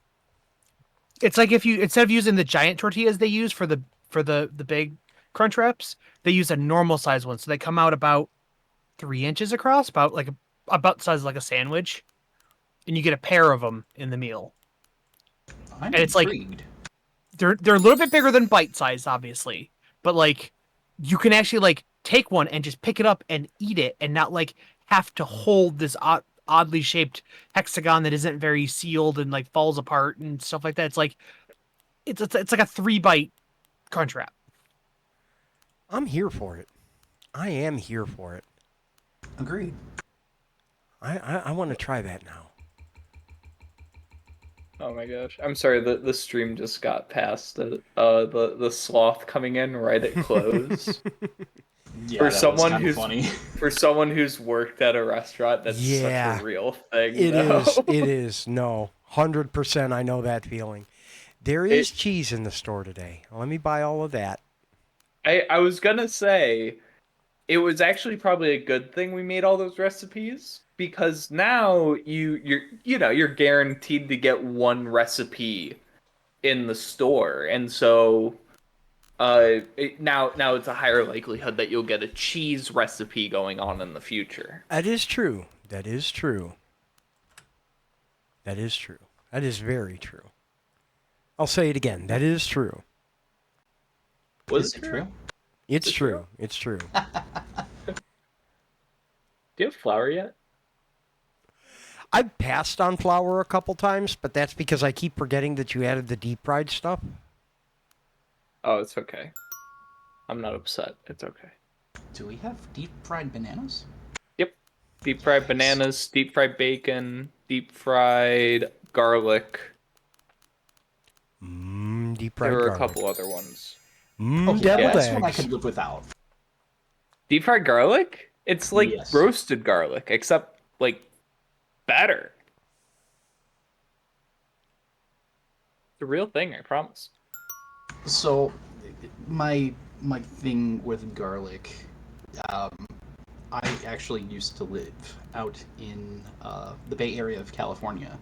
It's like if you instead of using the giant tortillas they use for the for the big crunch wraps, they use a normal size one, so they come out about 3 inches across, about the size of like a sandwich, and you get a pair of them in the meal. I'm And it's like intrigued. they're a little bit bigger than bite size, obviously, but like you can actually like take one and just pick it up and eat it, and not like have to hold this oddly shaped hexagon that isn't very sealed and like falls apart and stuff like that. It's like it's like a 3-bite crunch wrap. I'm here for it. I am here for it. Agreed. I want to try that now. Oh my gosh! I'm sorry. The stream just got past the sloth coming in right at close. Yeah, For that someone was who's funny. For someone who's worked at a restaurant, that's such a real thing. It though. is. It is. No, 100%. I know that feeling. There is cheese in the store today. Let me buy all of that. I was gonna say it was actually probably a good thing we made all those recipes, because now you're guaranteed to get one recipe in the store, and so now it's a higher likelihood that you'll get a cheese recipe going on in the future. That is true. That is true. That is true. That is very true. I'll say it again. That is true. Was Is it it true? It's true. It's true. Do you have flour yet? I've passed on flour a couple times, but that's because I keep forgetting that you added the deep fried stuff. Oh, it's okay. I'm not upset. It's okay. Do we have deep fried bananas? Yep. Deep fried bananas, deep fried bacon, deep fried garlic. Deep fried There were garlic. a couple other ones. Okay, Deviled that's one I eggs. could live without. Deep fried garlic? It's like Yes. roasted garlic, except like better. It's a real thing, I promise. So, my thing with garlic, I actually used to live out in the Bay Area of California.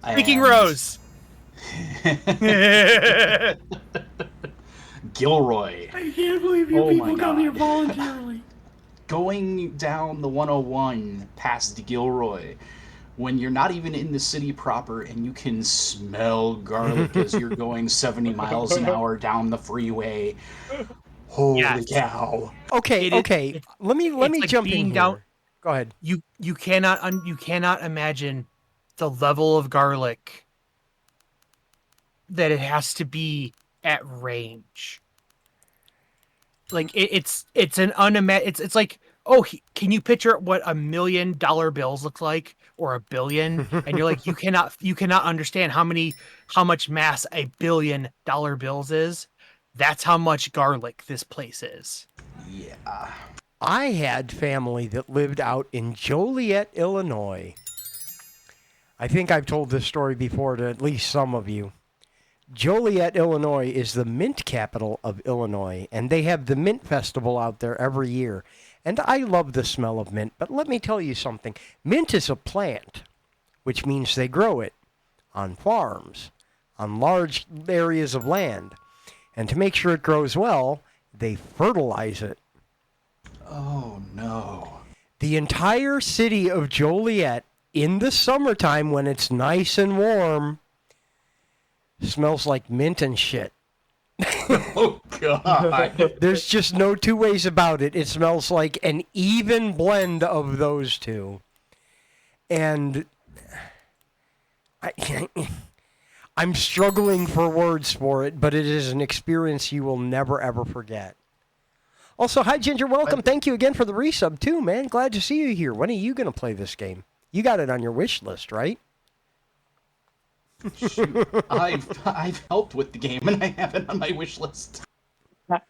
Freaking And- Rose. Gilroy. I can't believe you Oh my people come here God. voluntarily. Going down the 101 past Gilroy, when you're not even in the city proper and you can smell garlic as you're going 70 miles an hour down the freeway. Holy Yes. cow. Okay, It is- okay. it's- Let me it's like jump in being here. down- Go ahead. You cannot imagine the level of garlic that it has to be at range. Like it's like, oh, can you picture what $1 million bills look like, or $1 billion? And you're like, you cannot understand how much mass $1 billion bills is. That's how much garlic this place is. Yeah. I had family that lived out in Joliet, Illinois. I think I've told this story before to at least some of you. Joliet, Illinois is the mint capital of Illinois, and they have the Mint Festival out there every year. And I love the smell of mint, but let me tell you something. Mint is a plant, which means they grow it on farms, on large areas of land. And to make sure it grows well, they fertilize it. Oh no. The entire city of Joliet, in the summertime when it's nice and warm, smells like mint and shit. Oh god. There's just no two ways about it. It smells like an even blend of those two. And I'm struggling for words for it, but it is an experience you will never, ever forget. Also, hi, Ginger. Welcome. Thank you again for the resub, too, man. Glad to see you here. When are you going to play this game? You got it on your wish list, right? Shoot. I've helped with the game and I have it on my wish list. Look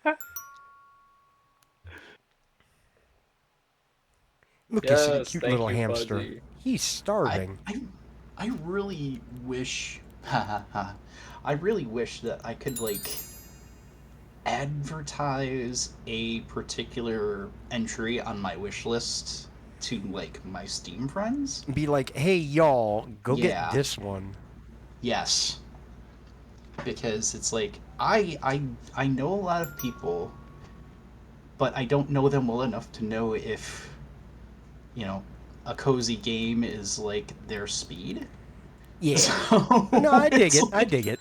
at this Yes, cute thank little you, hamster. Fuzzy. He's starving. I really wish I really wish that I could like advertise a particular entry on my wish list to like my Steam friends. Be like, hey, y'all, go Yeah. get this one. Yes. because it's like I know a lot of people, but I don't know them well enough to know if, you know, a cozy game is like their speed. Yeah. So No, I dig it's it. I like, dig it.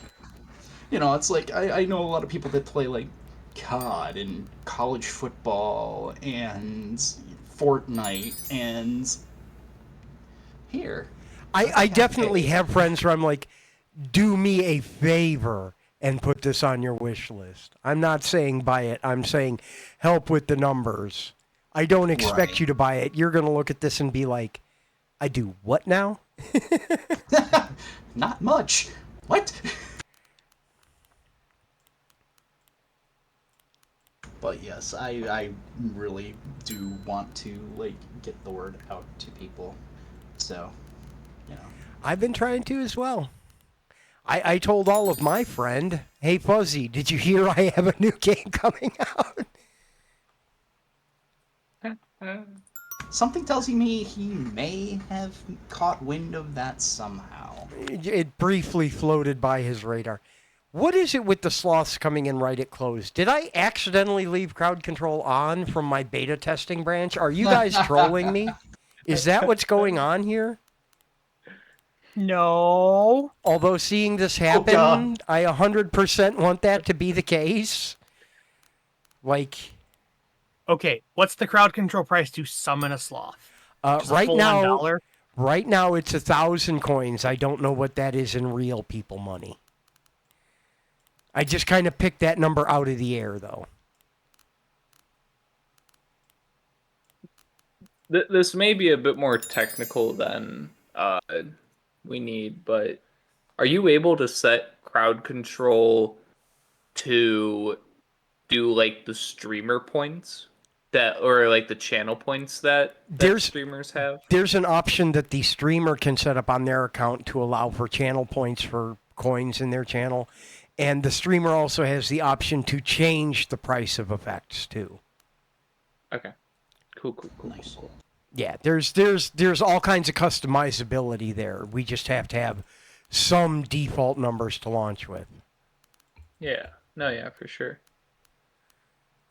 you know, it's like I know a lot of people that play like COD and college football and Fortnite and here. I I gotta definitely pay. have friends where I'm like, do me a favor and put this on your wish list. I'm not saying buy it. I'm saying help with the numbers. I don't expect Right. you to buy it. You're going to look at this and be like, I do what now? Not much. What? But yes, I really do want to like get the word out to people. So, you know. I've been trying to as well. I told all of my friend, hey Fuzzy, did you hear I have a new game coming out? Something tells me he may have caught wind of that somehow. It briefly floated by his radar. What is it with the sloths coming in right at close? Did I accidentally leave crowd control on from my beta testing branch? Are you guys trolling me? Is that what's going on here? No. Although seeing this Oh god. happen, I 100% want that to be the case. Like, Okay, what's the crowd control price to summon a sloth? Just a right full-on now, dollar? right now it's 1,000 coins. I don't know what that is in real people money. I just kind of picked that number out of the air, though. This may be a bit more technical than we need, but are you able to set crowd control to do like the streamer points that, or like the channel points that streamers have? There's an option that the streamer can set up on their account to allow for channel points for coins in their channel. And the streamer also has the option to change the price of effects too. Okay. Cool. Nice. Cool. Yeah, there's all kinds of customizability there. We just have to have some default numbers to launch with. Yeah. No, yeah, for sure.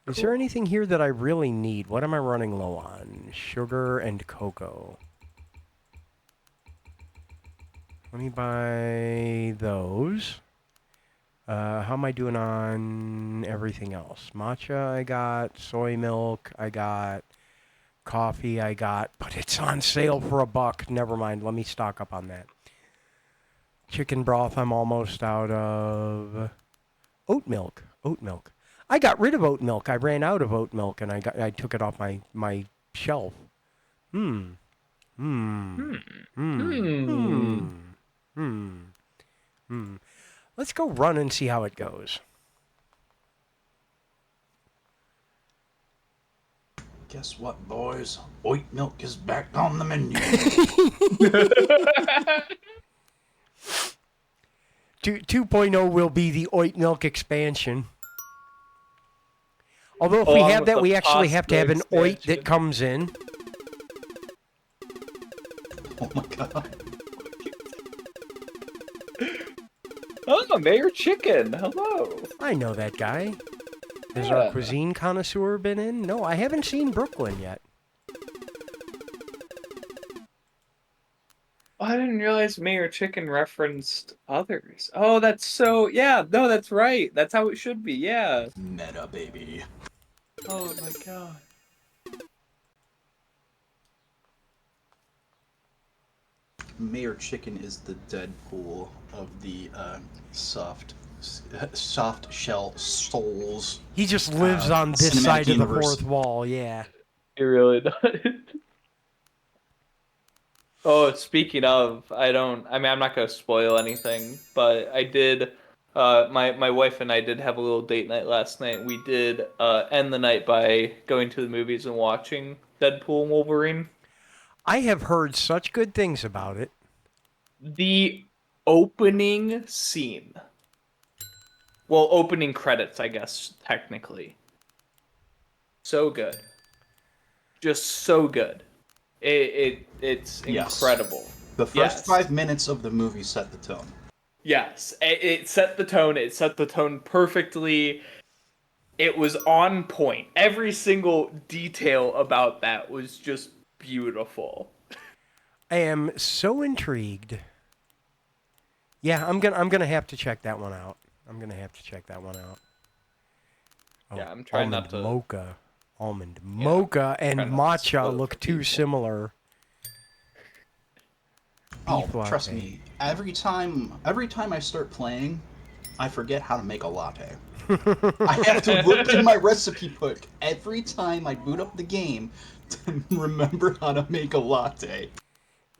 Is there anything here that I really need? What am I running low on? Sugar and cocoa. Let me buy those. How am I doing on everything else? Matcha I got, soy milk I got, coffee I got, but it's on sale for $1. Never mind, let me stock up on that. Chicken broth I'm almost out of. Oat milk. I got rid of oat milk. I ran out of oat milk and I took it off my shelf. Hmm. Let's go run and see how it goes. Guess what, boys? Oat milk is back on the menu. 2.0 will be the oat milk expansion. Although if we Along have with that, the we actually have to have an pasta oat expansion. that comes in. Oh my god. Oh, Mayor Chicken. Hello. I know that guy. Has Yeah. our cuisine connoisseur been in? No, I haven't seen Brooklyn yet. Oh, I didn't realize Mayor Chicken referenced others. Oh, that's so... Yeah, no, that's right. That's how it should be, yeah. Meta, baby. Oh my god. Mayor Chicken is the Deadpool of the soft shell souls. He just lives on this cinematic side of the universe. fourth wall, yeah. It really does. Oh, speaking of, I mean, I'm not gonna spoil anything, but I did, my wife and I did have a little date night last night. We did, end the night by going to the movies and watching Deadpool and Wolverine. I have heard such good things about it. The opening scene. Well, opening credits, I guess, technically. So good. Just so good. It's Yes. incredible. The first 5 minutes of the movie set the tone. Yes, it set the tone. It set the tone perfectly. It was on point. Every single detail about that was just beautiful. I am so intrigued. Yeah, I'm gonna have to check that one out. Oh, Yeah, I'm trying not to. Almond mocha and trying not to spoil matcha it look for too people. similar. Oh, Beef latte. trust me. Every time I start playing, I forget how to make a latte. I have to look in my recipe book every time I boot up the game to remember how to make a latte.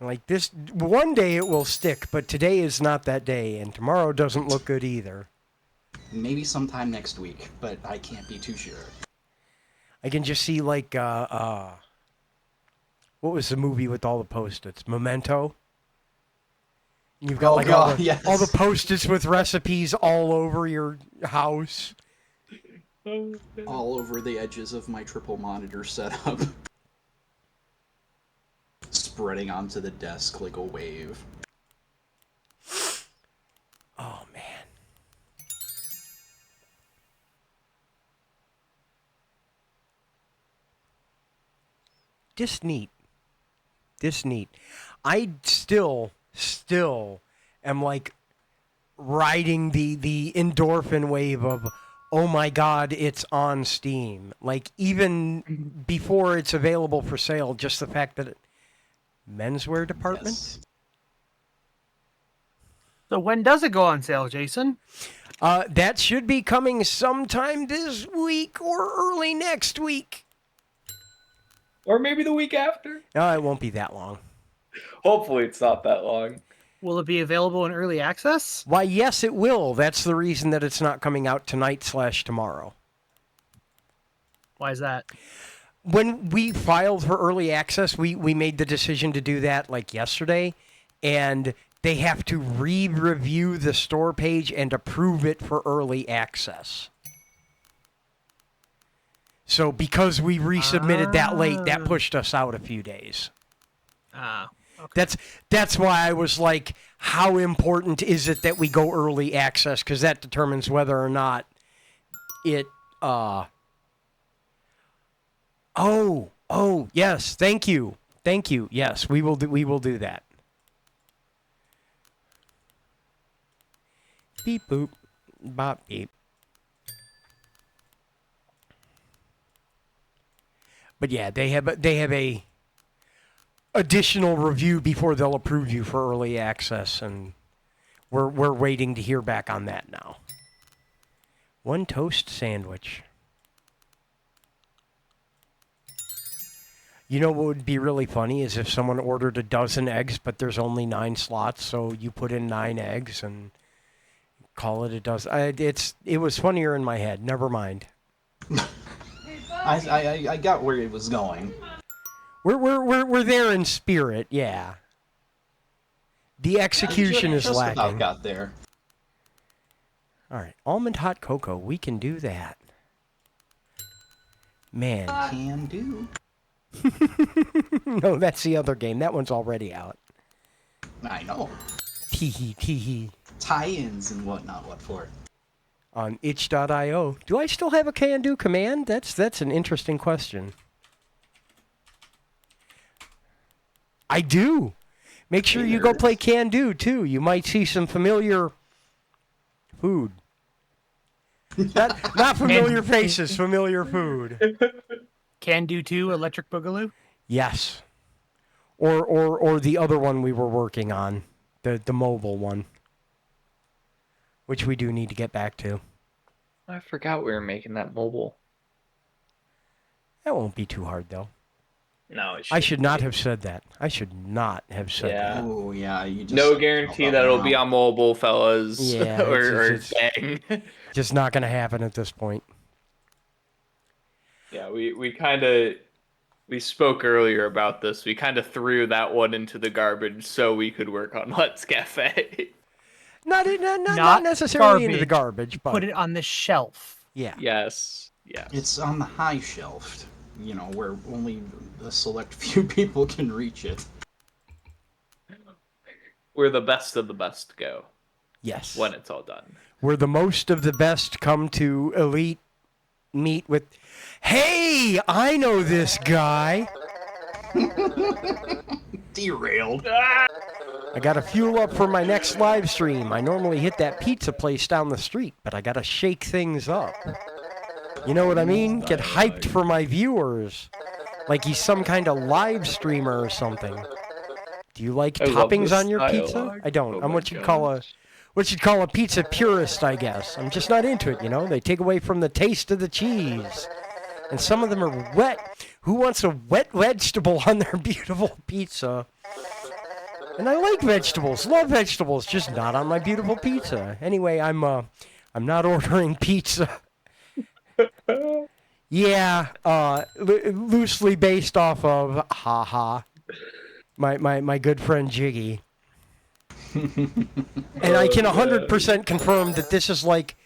Like this, one day it will stick, but today is not that day, and tomorrow doesn't look good either. Maybe sometime next week, but I can't be too sure. I can just see like, what was the movie with all the Post-its? Memento? You've got Oh, like God, yes. all the Post-its with recipes all over your house. All over the edges of my triple monitor setup. Spreading onto the desk like a wave. Oh, man. Just neat. I still am like riding the endorphin wave of, oh my God, it's on Steam. Like even before it's available for sale, just the fact that menswear department. Yes. So when does it go on sale, Jason? That should be coming sometime this week or early next week. Or maybe the week after. No, it won't be that long. Hopefully, it's not that long. Will it be available in early access? Why, yes, it will. That's the reason that it's not coming out tonight/tomorrow. Why is that? When we filed for early access, we made the decision to do that like yesterday, and they have to re-review the store page and approve it for early access. So because we resubmitted that late, that pushed us out a few days. Okay. That's why I was like, how important is it that we go early access? Because that determines whether or not it. Oh, yes. Thank you. Yes, we will do that. Beep boop, bop beep. But yeah, they have a additional review before they'll approve you for early access, and we're waiting to hear back on that now. One toast sandwich. You know what would be really funny is if someone ordered a dozen eggs, but there's only 9 slots, so you put in 9 eggs and call it a dozen. It was funnier in my head. Never mind. I got where it was going. We're there in spirit, yeah. The execution is just lacking. about got there. All right, almond hot cocoa. We can do that. Man. Can do. No, that's the other game. That one's already out. I know. Tee-hee. Tie-ins and whatnot. What for? On itch.io. Do I still have a can-do command? That's an interesting question. I do. Make sure you go play can-do, too. You might see some familiar food. Not familiar faces, familiar food. Can do 2 Electric Boogaloo? Yes. Or the other one we were working on, the mobile one, which we do need to get back to. I forgot we were making that mobile. That won't be too hard, though. No, I should not have said that. I should not have said that. Oh yeah, you just no guarantee that it'll be on mobile, fellas. Yeah, or it's gang. just not going to happen at this point. Yeah, we spoke earlier about this. We kind of threw that one into the garbage so we could work on Let's Cafe. Not necessarily garbage. into the garbage, but Put it on the shelf. yeah. Yes. It's on the high shelf, where only a select few people can reach it. Where the best of the best go. Yes. when it's all done. Where the most of the best come to elite meet with, hey, I know this guy. Derailed. I got to fuel up for my next live stream. I normally hit that pizza place down the street, but I got to shake things up. You know what I mean? Get hyped for my viewers. Like he's some kind of live streamer or something. Do you like toppings on your pizza? I don't. I'm what you'd call a pizza purist, I guess. I'm just not into it, you know? They take away from the taste of the cheese. And some of them are wet. Who wants a wet vegetable on their beautiful pizza? And I like vegetables, love vegetables, just not on my beautiful pizza. Anyway, I'm not ordering pizza. Yeah, loosely based off of my good friend Jiggy. And I can 100% confirm that this is like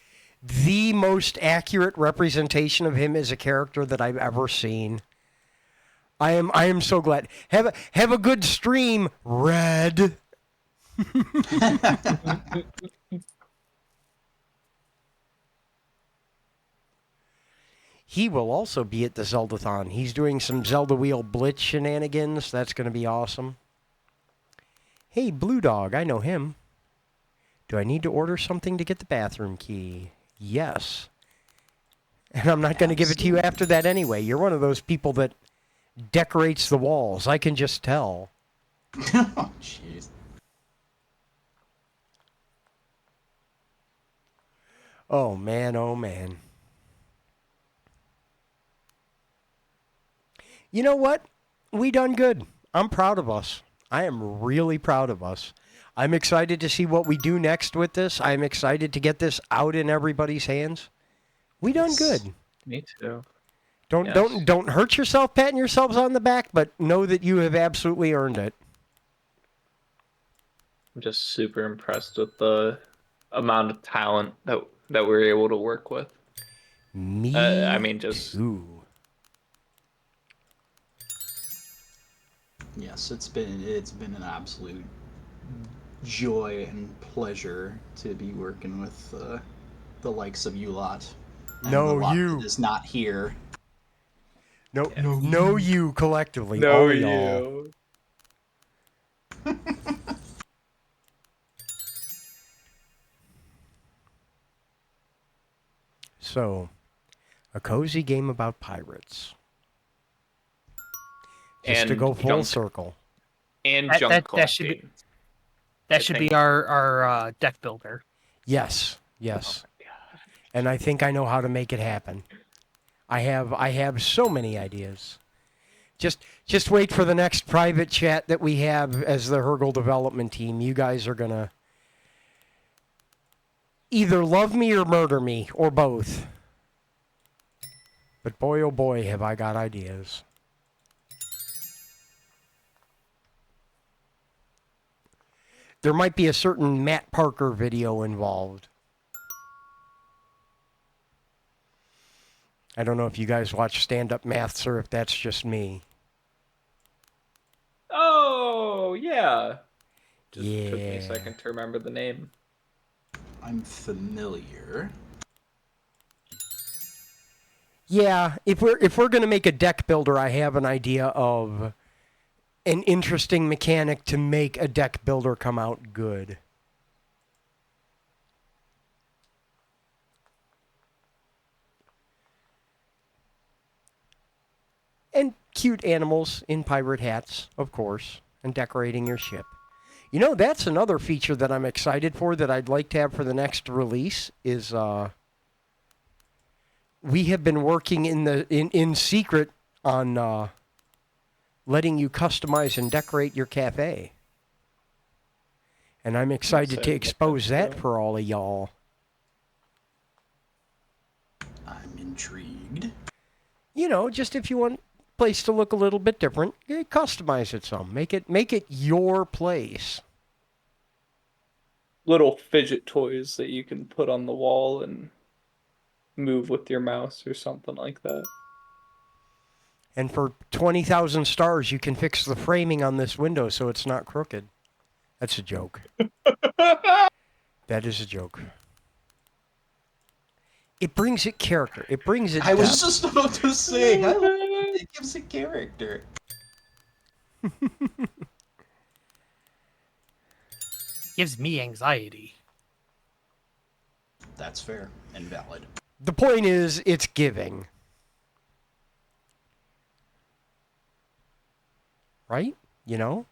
the most accurate representation of him as a character that I've ever seen. I am so glad. Have a good stream, Red. He will also be at the Zeldathon. He's doing some Zelda Wheel Blitz shenanigans. That's going to be awesome. Hey, Blue Dog, I know him. Do I need to order something to get the bathroom key? Yes. And I'm not going to give it to you after that anyway. You're one of those people that decorates the walls. I can just tell. Oh, jeez. Oh, man, oh, man. You know what? We done good. I'm proud of us. I am really proud of us. I'm excited to see what we do next with this. I'm excited to get this out in everybody's hands. We done good. Me too. Don't hurt yourself patting yourselves on the back, but know that you have absolutely earned it. I'm just super impressed with the amount of talent that we're able to work with. Me too. Yes, it's been an absolute joy and pleasure to be working with the likes of you lot. And the lot that is not here. No, you collectively. No, all you. Y'all. So, a cozy game about pirates. Just to go full circle. And That- junk that collecting. should be- That should be our deck builder. Yes. And I think I know how to make it happen. I have so many ideas. Just wait for the next private chat that we have as the Hergel development team. You guys are gonna either love me or murder me, or both. But boy, oh boy, have I got ideas. There might be a certain Matt Parker video involved. I don't know if you guys watch stand-up maths or if that's just me. Oh, yeah. Just took me Yeah. a second to remember the name. I'm familiar. Yeah, if we're gonna make a deck builder, I have an idea of an interesting mechanic to make a deck builder come out good. And cute animals in pirate hats, of course, and decorating your ship. You know, that's another feature that I'm excited for that I'd like to have for the next release is we have been working in secret on letting you customize and decorate your cafe. And I'm excited to expose that for all of y'all. I'm intrigued. You know, just if you want a place to look a little bit different, customize it some. Make it your place. Little fidget toys that you can put on the wall and move with your mouse or something like that. And for 20,000 stars, you can fix the framing on this window so it's not crooked. That's a joke. That is a joke. It brings it character. It brings it I was depth. just about to say, I love it. It gives it character. Gives me anxiety. That's fair and valid. The point is, it's giving. Right? You know?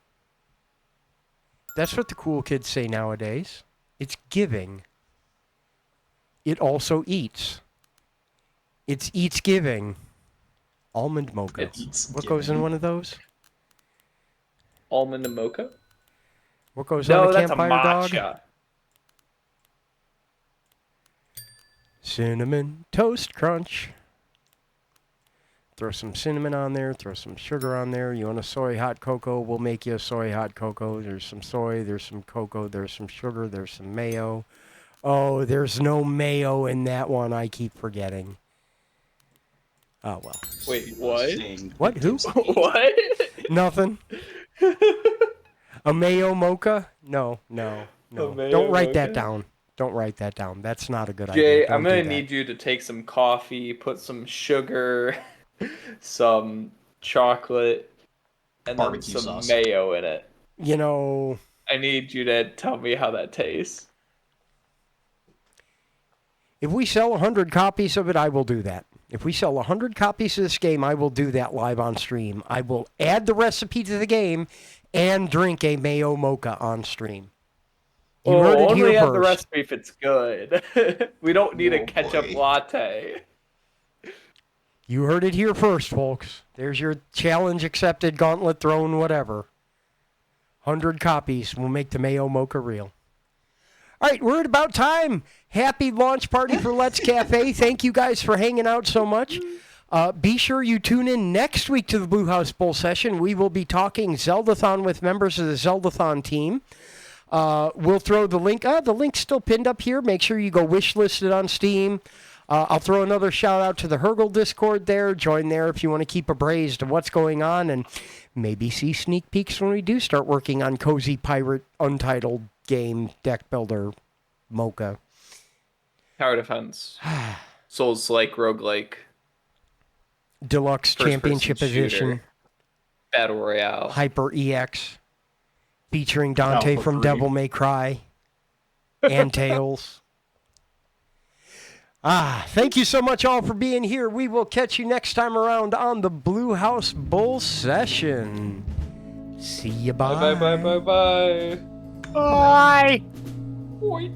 That's what the cool kids say nowadays. It's giving. It also eats. It's eats giving. Almond mocha. What goes in one of those? Almond and mocha? What goes No, on a that's a campfire dog? matcha. Cinnamon Toast Crunch. Throw some cinnamon on there. Throw some sugar on there. You want a soy hot cocoa? We'll make you a soy hot cocoa. There's some soy. There's some cocoa. There's some sugar. There's some mayo. Oh, there's no mayo in that one. I keep forgetting. Oh, well. Wait, what? What? Who? What? Nothing. A mayo mocha? No. mayo Don't write that mocha? down. Don't write that down. That's not a good Jay, idea. I'm Don't gonna do that. need you to take some coffee, put some sugar, some chocolate, and then Barbecue some sauce. mayo in it. You know, I need you to tell me how that tastes. if we sell 100 copies of it, I will do that. If we sell 100 copies of this game, I will do that live on stream. I will add the recipe to the game and drink a mayo mocha on stream. You heard it only here have the first. recipe if it's good. We don't need a Oh, ketchup boy. latte. You heard it here first, folks. There's your challenge accepted, gauntlet thrown, whatever. 100 copies will make the mayo mocha real. All right, we're at about time. Happy launch party for Let's Cafe. Thank you guys for hanging out so much. Be sure you tune in next week to the Blue House Bowl session. We will be talking Zeldathon with members of the Zeldathon team. We'll throw the link. The link's still pinned up here. Make sure you go wish list it on Steam. I'll throw another shout out to the Hergel Discord there. Join there if you want to keep abreast of what's going on and maybe see sneak peeks when we do start working on Cozy Pirate Untitled Game Deck Builder Mocha. Tower defense. Souls like roguelike. Deluxe First-person Championship shooter. Edition. Battle Royale. Hyper EX. Featuring Dante for from free. Devil May Cry. And Tails. Thank you so much all for being here. We will catch you next time around on the Blue House Bowl session. See you, bye. Bye bye bye bye bye. Bye. Boy.